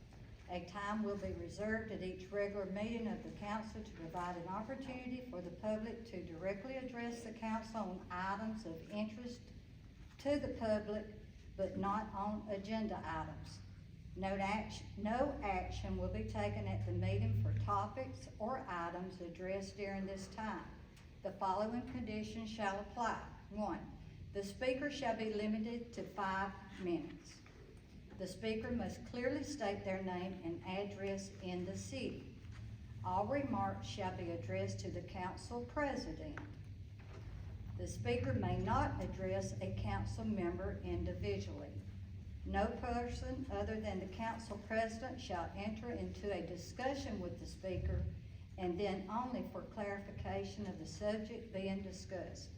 A time will be reserved at each regular meeting of the council to provide an opportunity for the public to directly address the council on items of interest to the public, but not on agenda items. No action will be taken at the meeting for topics or items addressed during this time. The following conditions shall apply. 1, the speaker shall be limited to 5 minutes. The speaker must clearly state their name and address in the city. All remarks shall be addressed to the council president. The speaker may not address a council member individually. No person other than the council president shall enter into a discussion with the speaker, and then only for clarification of the subject being discussed.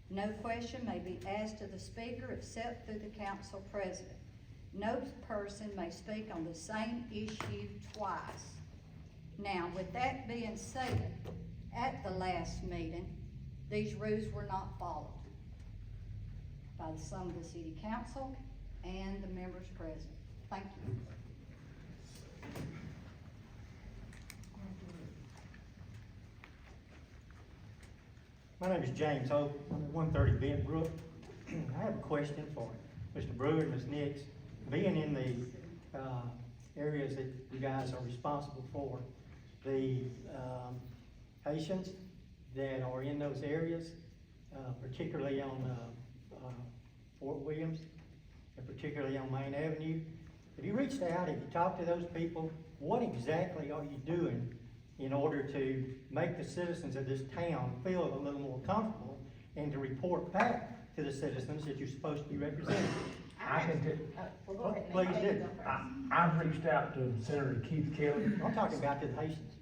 No question may be asked of the speaker except through the council president. No person may speak on the same issue twice. Now, with that being said, at the last meeting, these rules were not followed by some of the city council and the members present. Thank you. My name is James Hope. I'm at 130 Bent Brook. I have a question for Mr. Brewer and Ms. Nix. Being in the areas that you guys are responsible for, the Haitians that are in those areas, particularly on Fort Williams, and particularly on Main Avenue, have you reached out, have you talked to those people? What exactly are you doing in order to make the citizens of this town feel a little more comfortable and to report back to the citizens that you're supposed to be representing? I can tell, Well, go ahead, Please Nate, there you do. go first. I've reached out to Senator Keith Kelly. I'm talking about to the Haitians.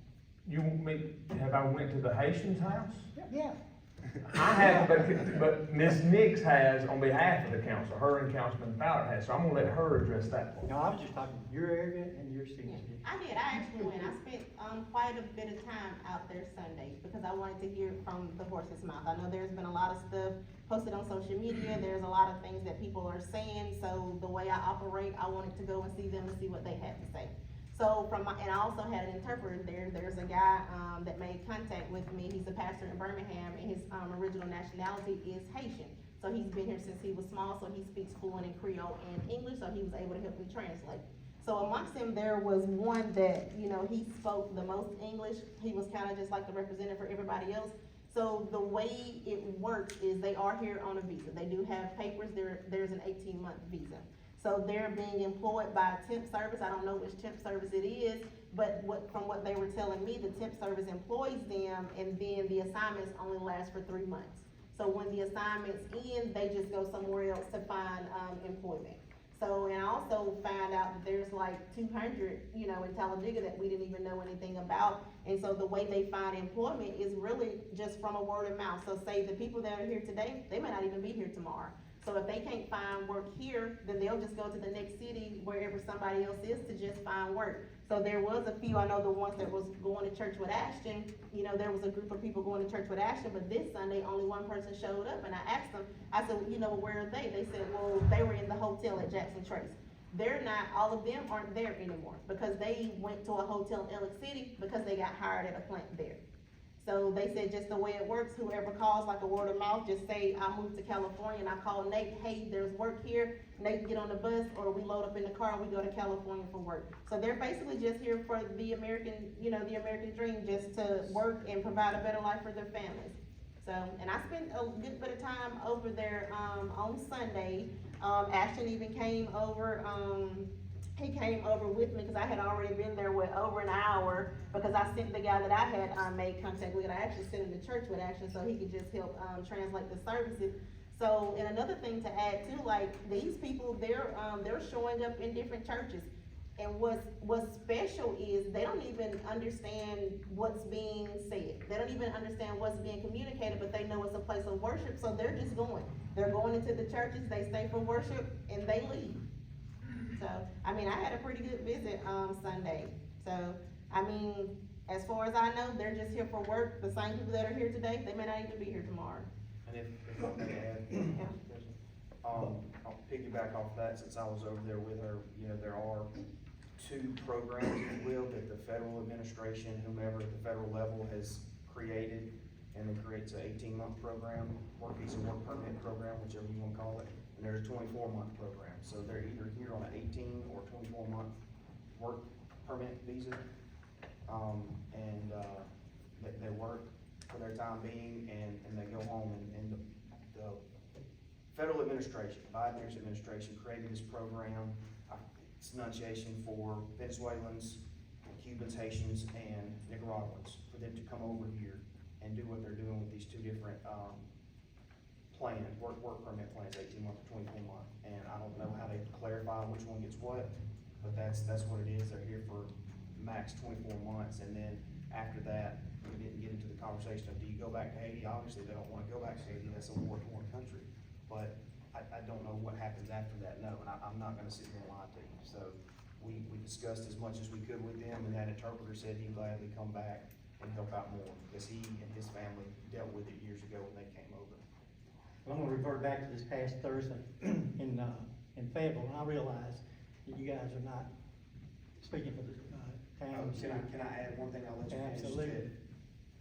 You want me, have I went to the Haitians' house? Yeah. I haven't, but Ms. Nix has on behalf of the council, her and Councilman Fowler has, so I'm gonna let her address that one. No, I was just talking your area and your city. I did, I actually went, I spent, quite a bit of time out there Sunday, because I wanted to hear it from the horse's mouth. I know there's been a lot of stuff posted on social media, there's a lot of things that people are saying, so the way I operate, I wanted to go and see them and see what they had to say. So and I also had an interpreter there, there's a guy, that made contact with me, he's a pastor in Birmingham, and his, original nationality is Haitian. So he's been here since he was small, so he speaks fluent in Creole and English, so he was able to help me translate. So amongst them, there was one that, he spoke the most English, he was kinda just like the representative for everybody else. So the way it works is they are here on a visa, they do have papers, there's an 18-month visa. So they're being employed by a temp service, I don't know which temp service it is, but from what they were telling me, the temp service employs them, and then the assignments only last for 3 months. So when the assignments end, they just go somewhere else to find, employment. So, and I also found out that there's like 200, in Talladega that we didn't even know anything about. And so the way they find employment is really just from a word of mouth. So say the people that are here today, they may not even be here tomorrow. So if they can't find work here, then they'll just go to the next city, wherever somebody else is, to just find work. So there was a few, I know the ones that was going to church with Ashton, there was a group of people going to church with Ashton, but this Sunday, only one person showed up, and I asked them, I said, where are they? They said, well, they were in the hotel at Jackson Trace. They're not, all of them aren't there anymore, because they went to a hotel in Ellick City, because they got hired at a plant there. So they said just the way it works, whoever calls like a word of mouth, just say, I moved to California, and I call Nate, hey, there's work here. Nate get on the bus, or we load up in the car and we go to California for work. So they're basically just here for the American, the American dream, just to work and provide a better life for their families. So, and I spent a good bit of time over there, on Sunday. Ashton even came over, he came over with me, because I had already been there with over an hour, because I sent the guy that I had, made contact with, I actually sent him to church with Ashton, so he could just help, translate the services. So, and another thing to add too, like, these people, they're showing up in different churches. And what's special is, they don't even understand what's being said. They don't even understand what's being communicated, but they know it's a place of worship, so they're just going. They're going into the churches, they stay for worship, and they leave. So, I had a pretty good visit, Sunday. So, as far as I know, they're just here for work. The same people that are here today, they may not even be here tomorrow. And if I may add, Yeah. I'll piggyback off that, since I was over there with her, there are 2 programs, if you will, that the federal administration, whomever at the federal level has created, and it creates an 18-month program, work visa, work permit program, whichever you wanna call it, and there's a 24-month program. So they're either here on an 18 or 24-month work permit visa, they work for their time being, and they go home, and the federal administration, Biden's administration created this program. It's enunciation for Venezuelans, Cubans, Haitians, and Nicaraguans, for them to come over here and do what they're doing with these 2 different, plans, work permit plans, 18 month or 24 month. And I don't know how they clarify which one gets what, but that's what it is. They're here for max 24 months, and then after that, we didn't get into the conversation of, do you go back to Haiti? Obviously, they don't wanna go back to Haiti, that's a war-torn country. But I don't know what happens after that, no, and I'm not gonna sit here and lie to you. So we discussed as much as we could with them, and that interpreter said he'd gladly come back and help out more, because he and his family dealt with it years ago when they came over. I'm gonna revert back to this past Thursday in Fayetteville, and I realize that you guys are not speaking for the town. Can I add one thing? I'll let you finish. Absolutely.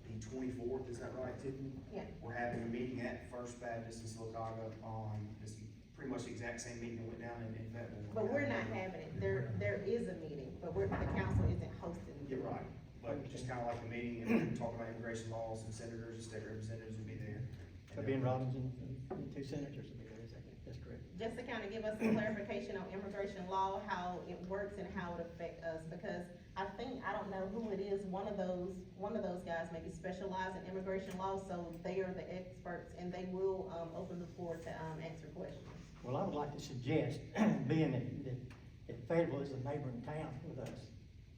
The 24th, is that right, Tiffany? Yeah. We're having a meeting at First Baptist in Sylacauga on this, pretty much the exact same meeting that went down in Fayetteville. But we're not having it, there is a meeting, but the council isn't hosting it. You're right, but just kinda like a meeting, and talk about immigration laws, and senators and state representatives will be there. So Ben Robinson and 2 senators will be there, that's correct. Just to kind of give us some clarification on immigration law, how it works and how it affects us, because I think, I don't know who it is, one of those guys maybe specialize in immigration law, so they are the experts, and they will, open the floor to, answer questions. Well, I would like to suggest, being that Fayetteville is a neighboring town with us,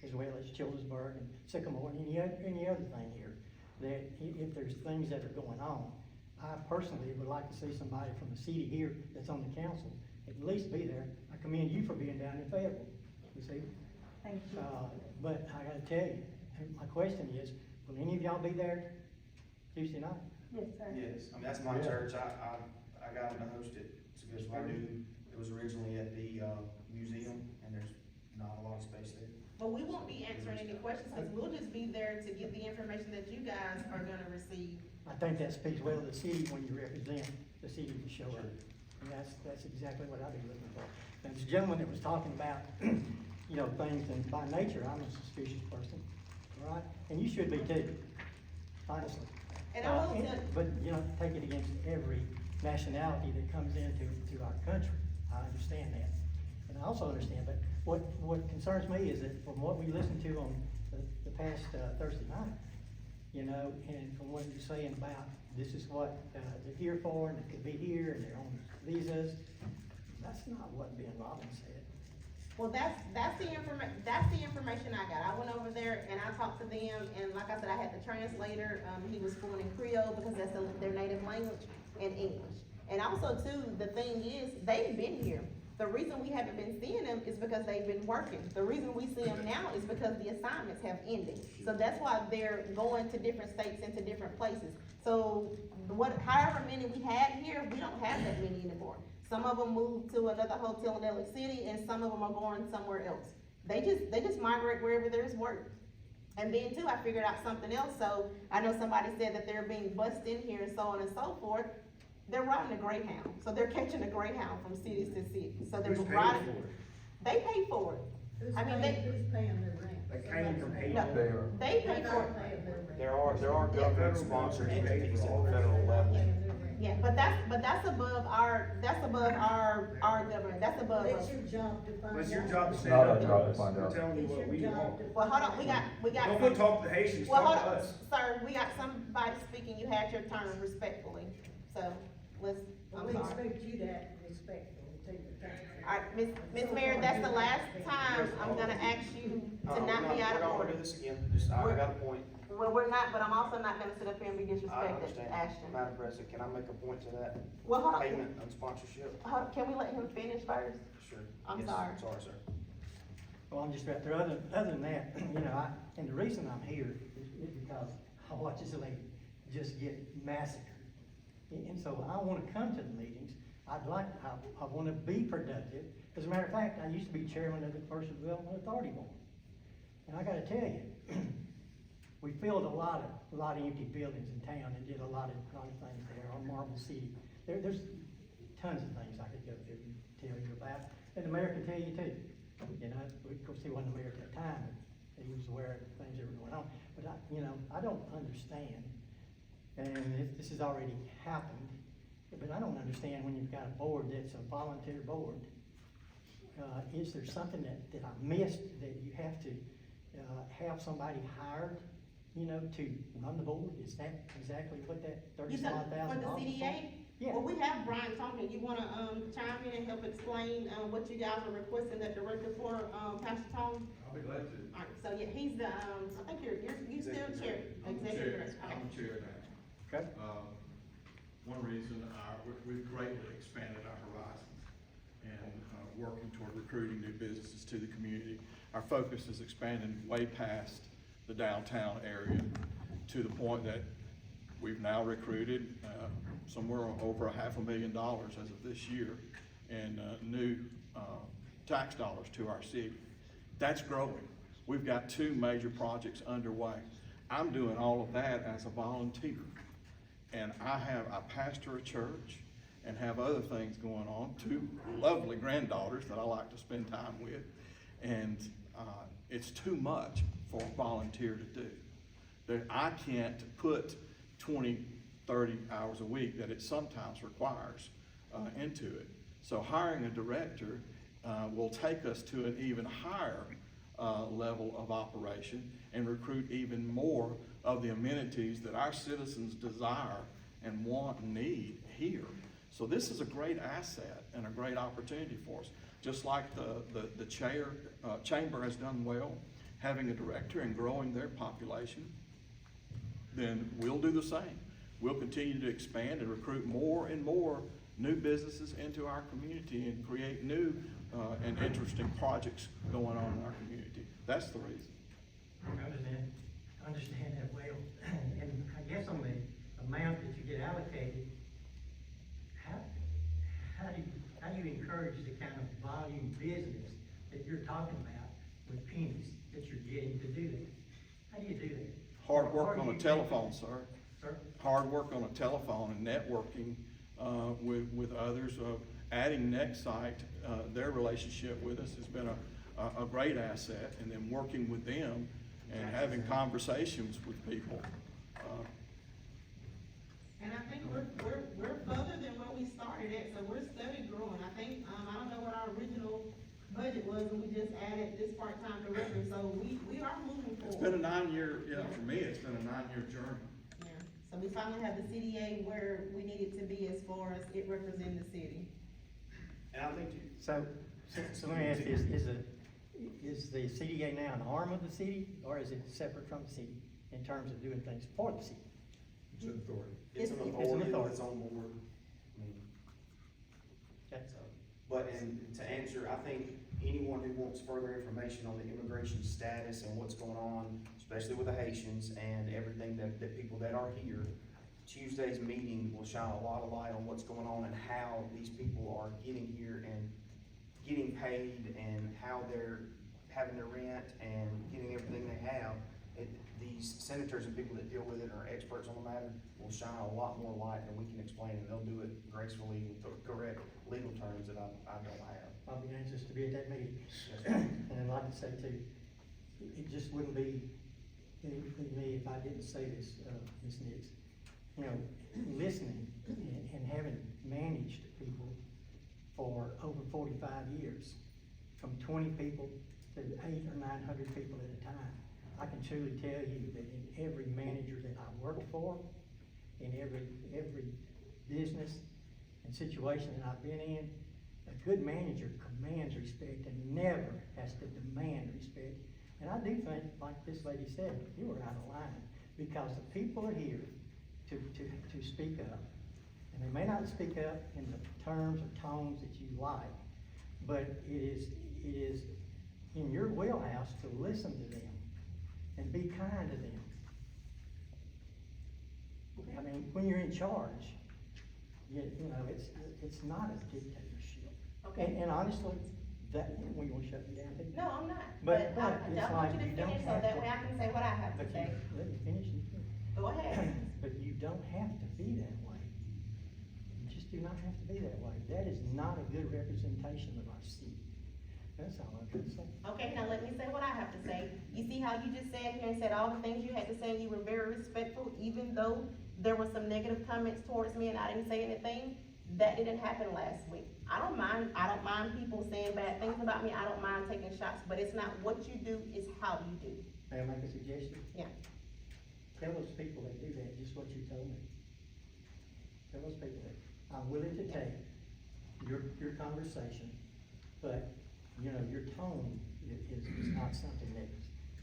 as well as Childersburg and Sycamore and any other thing here, that if there's things that are going on, I personally would like to see somebody from the city here that's on the council, at least be there. I commend you for being down in Fayetteville, you see? Thank you. But I gotta tell you, my question is, will any of y'all be there Tuesday night? Yes, sir. Yes, I mean, that's my Yeah. church, I got them to host it, because I knew it was originally at the, museum, and there's not a lot of space there. But we won't be answering any questions, because we'll just be there to get the information that you guys are gonna receive. I think that speaks well to the city when you represent the city to show up. And that's exactly what I'd be looking for. And this gentleman that was talking about, you know, things, and by nature, I'm a suspicious person, all right? And you should be too, honestly. And I will tell, But, you know, take it against every nationality that comes into our country. I understand that. And I also understand, but what concerns me is that from what we listened to on the past Thursday night, you know, and from what you're saying about this is what they're here for, and they could be here, and they're on visas, that's not what Ben Robbins said. well, that's the information I got. I went over there and I talked to them, and like I said, I had the translator, he was fluent in Creole, because that's their native language, and English. And also too, the thing is, they've been here. The reason we haven't been seeing them is because they've been working. The reason we see them now is because the assignments have ended. So that's why they're going to different states and to different places. So however many we had here, we don't have that many anymore. Some of them moved to another hotel in LA City, and some of them are going somewhere else. They just migrate wherever there's work. And then too, I figured out something else. So I know somebody said that they're being bussed in here and so on and so forth. They're riding a Greyhound, so they're catching a Greyhound from city to city, so they're Who's paying riding. for it? They pay for it. Who's I mean, who's paying their rent? They came from Somebody's No. Haiti. They are. They pay They're for not it. paying their rent. There are government sponsored entities at the federal level. Paying their rent. Yeah, but that's above our government, that's above It's us. your job to find out. It's your job to It's stand not up our to job to us. find We're out. telling you It's what your we job want. to. Well, hold on, we got. Don't go talk to the Haitians, Well, talk hold to on, us. sir, we got somebody speaking, you had your turn respectfully, so, Well, I'm we sorry. expect you to act respectful and take your time. Alright, Miss Mayor, that's the last time I'm gonna ask you to not be out We're of not gonna do order. this again, just, I got a point. Well, we're not, but I'm also not gonna sit up here and be I disrespected, understand. Ashton. Madam President, can I make a point to that? Well, hold on, Payment and sponsorship? can we let him finish first? Sure. I'm Yes, sorry. Sorry, sir. Well, I'm just right there, other than that, you know, and the reason I'm here is because I watch this lady just get massacred. And so I wanna come to the meetings, I wanna be productive. As a matter of fact, I used to be chairman of the Commercial Development Authority Board. And I gotta tell you, we filled a lot of empty buildings in town and did a lot of things there on Marble City. There's tons of things I could go through and tell you about, and the mayor can tell you too. You know, of course, he wasn't the mayor at that time, but he was aware of things that were going on. But I don't understand, and this has already happened, but I don't understand when you've got a board that's a volunteer board. Is there something that I missed, that you have to, have somebody hired, you know, to run the board? Is that exactly what that You said $35,000 for the is for? CDA? Yeah. Well, we have Brian Tompkins, you wanna, chime in and help explain, what you guys are requesting the director for, Pastor Tom? I'll be glad to. Alright, so yeah, he's the, I think you still chair, I'm the executive chair, director, okay. I'm the chair now. Okay. One reason we've greatly expanded our horizons and working toward recruiting new businesses to the community. Our focus is expanding way past the downtown area to the point that we've now recruited somewhere over $500,000 as of this year in new tax dollars to our city. That's growing. We've got 2 major projects underway. I'm doing all of that as a volunteer. And I pastor a church and have other things going on, 2 lovely granddaughters that I like to spend time with. And it's too much for a volunteer to do. That I can't put 20, 30 hours a week that it sometimes requires into it. So hiring a director will take us to an even higher level of operation and recruit even more of the amenities that our citizens desire and want and need here. So this is a great asset and a great opportunity for us. Just like the chamber has done well, having a director and growing their population, then we'll do the same. We'll continue to expand and recruit more and more new businesses into our community and create new and interesting projects going on in our community. That's the reason. I understand that well. And I guess on the amount that you get allocated, how do you encourage the kind of volume business that you're talking about with pennies that you're getting to do that? How do you do that? Hard work on a telephone, sir. Sir? Hard work on a telephone and networking with others. Adding Nextsite, their relationship with us has been a great asset, and then working with them and having conversations with people. And I think we're further than where we started at, so we're steady growing. I think, I don't know what our original budget was, and we just added this part-time director, so we are moving forward. It's been a 9-year, for me, it's been a 9-year journey. Yeah, so we finally have the CDA where we need it to be as far as it representing the city. And I think, So let me ask this, is the CDA now an arm of the city, or is it separate from the city in terms of doing things for the city? It's an authority. it's an It's an authority, authority. it's on board. I mean, Okay. so, but, and to answer, I think anyone who wants further information on the immigration status and what's going on, especially with the Haitians and everything that people that are here, Tuesday's meeting will shine a lot of light on what's going on and how these people are getting here and getting paid and how they're having their rent and getting everything they have. These senators and people that deal with it are experts on the matter will shine a lot more light than we can explain, and they'll do it gracefully with the correct legal terms that I don't have. I'll be anxious to be at that meeting. Yes, And I'd like to say too, it just wouldn't be me if I didn't say this, Ms. Nix. You know, listening and having managed people for over 45 years, from 20 people to 800 or 900 people at a time, I can truly tell you that in every manager that I worked for, in every business and situation that I've been in, a good manager commands respect and never has to demand respect. And I do think, like this lady said, you were out of line, because the people are here to speak up. And they may not speak up in the terms or tones that you like, but it is in your wheelhouse to listen to them and be kind to them. I mean, when you're in charge, you know, it's not a dictatorship. Okay. And honestly, that, we gonna shut you down? No, I'm not, But but I it's want like you to you don't finish so have that to- way I can say what I have to But say. let me finish. Go ahead. But you don't have to be that way. You just do not have to be that way. That is not a good representation of our city. That's all I'm gonna say. Okay, now let me say what I have to say. You see how you just sat here and said all the things you had to say, and you were very respectful, even though there were some negative comments towards me and I didn't say anything? That didn't happen last week. I don't mind people saying bad things about me, I don't mind taking shots, but it's not what you do, it's how you do. May I make a suggestion? Yeah. Tell those people that do that just what you told me. Tell those people that I'm willing to take your conversation, but, you know, your tone is not something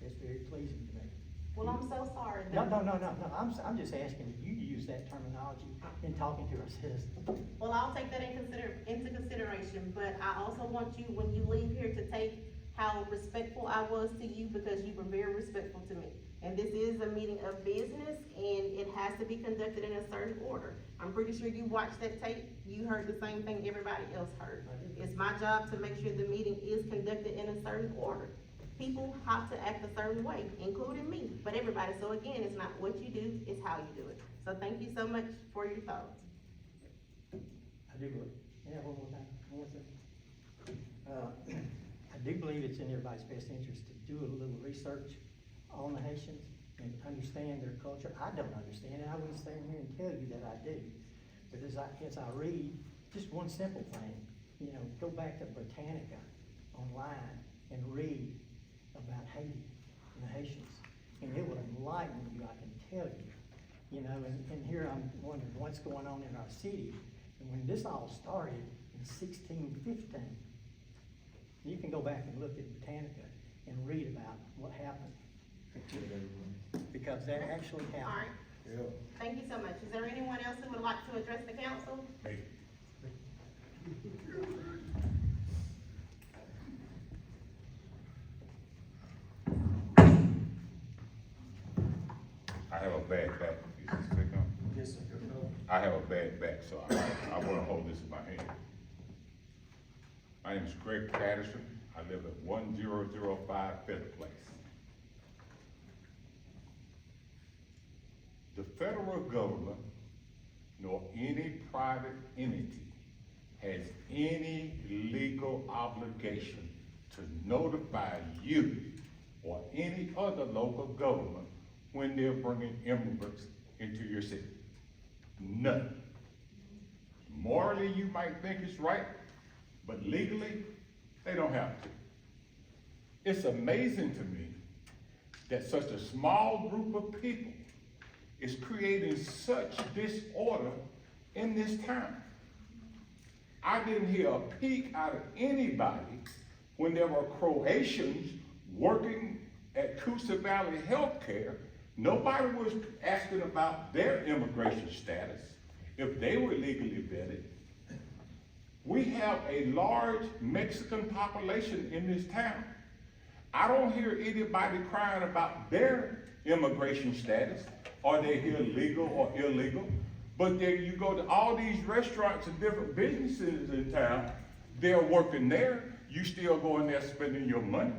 that's very pleasing to me. Well, I'm so sorry. No, I'm just asking you to use that terminology in talking to our citizens. Well, I'll take that into consideration, but I also want you, when you leave here, to take how respectful I was to you, because you were very respectful to me. And this is a meeting of business, and it has to be conducted in a certain order. I'm pretty sure you watched that tape, you heard the same thing everybody else heard. It's my job to make sure the meeting is conducted in a certain order. People have to act a certain way, including me, but everybody. So again, it's not what you do, it's how you do it. So thank you so much for your thoughts. I do believe, one more thing. I do believe it's in everybody's best interest to do a little research on the Haitians and understand their culture. I don't understand it, I wouldn't stand here and tell you that I do. But as I read, just one simple thing, you know, go back to Britannica online and read about Haiti and the Haitians. And it would enlighten you, I can tell you. You know, and here I'm wondering what's going on in our city. And when this all started in 1615, you can go back and look at Britannica and read about what happened. Because that actually All happened. right, thank you so much. Is there anyone else who would like to address the council? I have a bad back. Is this thing on? Yes, sir. I have a bad back, so I wanna hold this in my hand. My name is Greg Patterson. I live at 1005 Fifth Place. The federal government nor any private entity has any legal obligation to notify you or any other local government when they're bringing immigrants into your city. None. Morally, you might think it's right, but legally, they don't have to. It's amazing to me that such a small group of people is creating such disorder in this town. I didn't hear a peep out of anybody when there were Croatians working at Coosa Valley Healthcare. Nobody was asking about their immigration status, if they were legally vetted. We have a large Mexican population in this town. I don't hear anybody crying about their immigration status. Are they here legal or illegal? But there you go to all these restaurants and different businesses in town, they're working there, you still going there spending your money.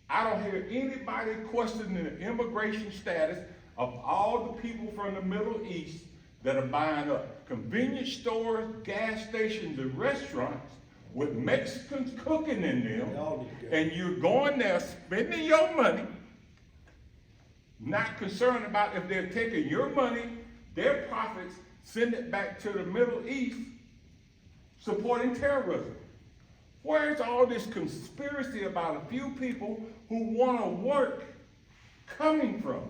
I don't hear anybody questioning the immigration status of all the people from the Middle East that are buying up convenience stores, gas stations, and restaurants with Mexicans cooking in them, and you're going there spending your money, not concerned about if they're taking your money, their profits, send it back to the Middle East, supporting terrorism. Where's all this conspiracy about a few people who want to work coming from?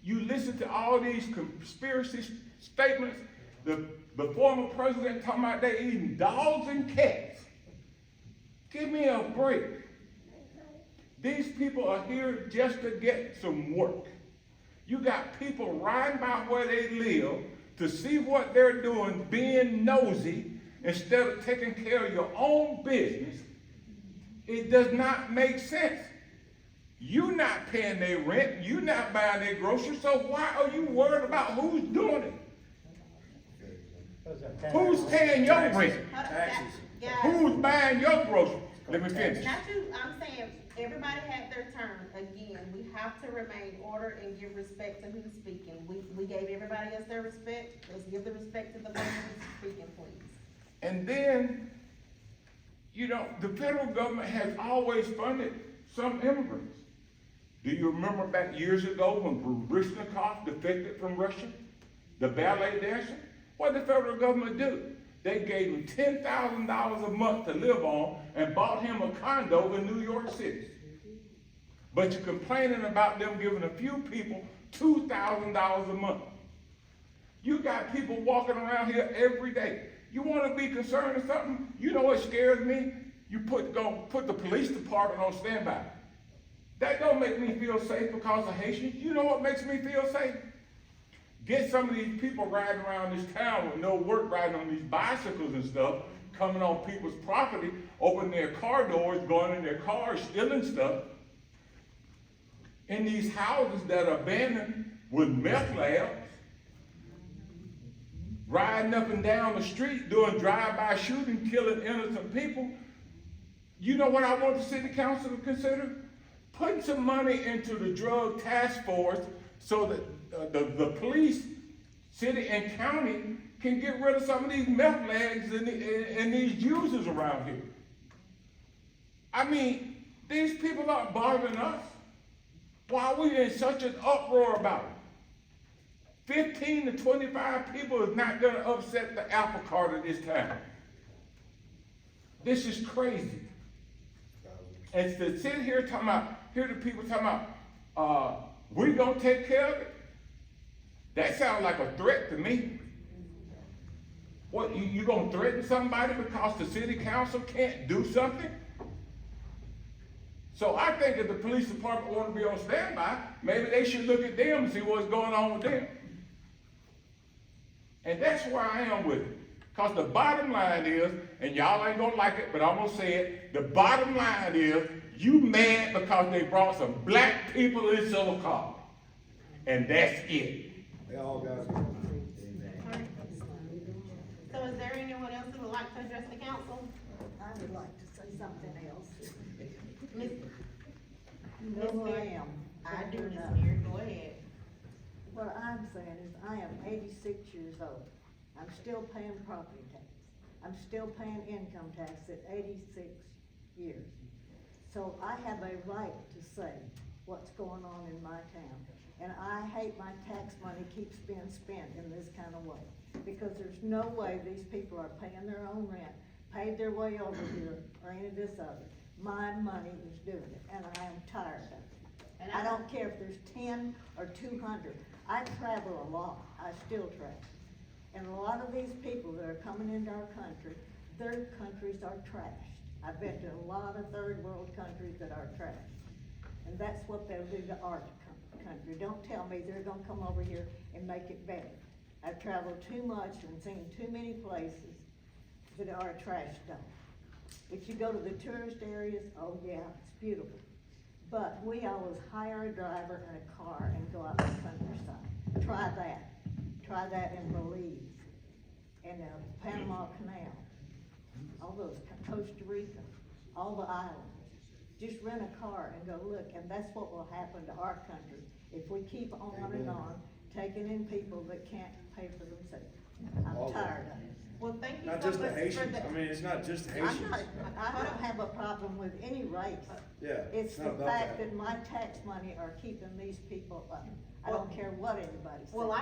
You listen to all these conspiracy statements, the former president talking about they eating dogs and cats. Give me a break. These people are here just to get some work. You got people riding by where they live to see what they're doing, being nosy, instead of taking care of your own business. It does not make sense. You're not paying their rent, you're not buying their groceries, so why are you worried about who's doing it? Who's paying your rent? Taxes. Guys, Who's buying your groceries? Let me finish. not you, I'm saying, everybody had their turn. Again, we have to remain order and give respect to who's speaking. We gave everybody else their respect. Let's give the respect to the person who's speaking, please. And then, you know, the federal government has always funded some immigrants. Do you remember back years ago when Baryshnikov defected from Russia? The ballet dancer? What did the federal government do? They gave him $10,000 a month to live on and bought him a condo in New York City. But you're complaining about them giving a few people $2,000 a month. You got people walking around here every day. You want to be concerned or something? You know what scares me? You put the police department on standby. That don't make me feel safe because of Haitians. You know what makes me feel safe? Get some of these people riding around this town with no work, riding on these bicycles and stuff, coming on people's property, opening their car doors, going in their cars, stealing stuff. In these houses that are abandoned with meth labs, riding up and down the street, doing drive-by shooting, killing innocent people. You know what I want the city council to consider? Putting some money into the drug task force so that the police, city and county, can get rid of some of these meth labs and these users around here. I mean, these people aren't bothering us. Why are we in such an uproar about it? 15 to 25 people is not going to upset the apple cart of this town. This is crazy. And to sit here talking about, hear the people talking about, we gonna take care of it? That sounds like a threat to me. What, you gonna threaten somebody because the city council can't do something? So I think if the police department wanna be on standby, maybe they should look at them and see what's going on with them. And that's where I am with it. Cause the bottom line is, and y'all ain't gonna like it, but I'm gonna say it, the bottom line is, you mad because they brought some black people in Sylacauga. And that's it. They all got it. So is there anyone else who would like to address the council? I would like to say something else. Ms. You know who I am. I do, Don't you Ms. know? Mayor, go ahead. What I'm saying is, I am 86 years old. I'm still paying property tax. I'm still paying income tax at 86 years. So I have a right to say what's going on in my town. And I hate my tax money keeps being spent in this kind of way. Because there's no way these people are paying their own rent, paid their way over here, or any of this other. My money is doing it, and I am tired of it. And I don't care if there's 10 or 200. I travel a lot. I still travel. And a lot of these people that are coming into our country, their countries are trashed. I've been to a lot of third world countries that are trashed. And that's what they'll do to our country. Don't tell me they're gonna come over here and make it better. I've traveled too much and seen too many places that are a trash dump. If you go to the tourist areas, oh yeah, it's beautiful. But we always hire a driver and a car and go out to the countryside. Try that. Try that in Belize, in the Panama Canal, all those, Costa Rica, all the islands. Just rent a car and go look, and that's what will happen to our country if we keep on and on taking in people that can't pay for themselves. I'm tired of it. Well, thank you so much Not just for the that. Haitians, I mean, it's not just the I'm Haitians. not, I don't have a problem with any race. Yeah, It's it's not the about fact that. that my tax money are keeping these people up. I don't care what anybody says. Well,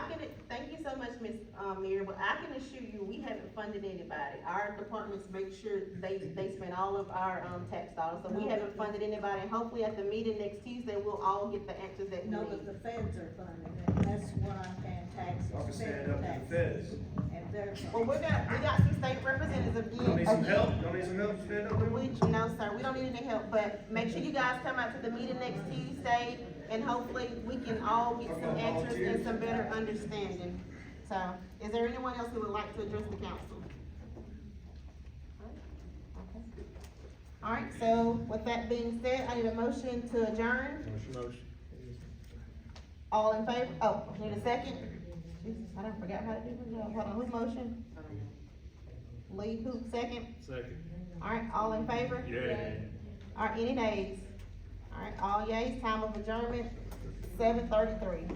thank you so much, Ms. Mayor, but I can assure you, we haven't funded anybody. Our departments make sure they spend all of our, tax dollars, so we haven't funded anybody, and hopefully at the meeting next Tuesday, we'll all get the answers that we No, but need. the feds are funding it, that's what I'm paying taxes, Y'all can stand federal up to the taxes. feds. And they're. Well, we got some state representatives again. Y'all need some help? Y'all need some help to stand up to them? No, sir, we don't need any help, but make sure you guys come out to the meeting next Tuesday, and hopefully we can all get some answers and some better understanding. So, is there anyone else who would like to address the council? All right, so with that being said, I need a motion to adjourn. Motion. All in favor? Oh, need a second? Jesus, I done forgot how to do my job. Hold on, whose motion? Lee, who, second? Second. All right, all in favor? Yeah. All right, any nays? All right, all yays, time of adjournment, 7:33.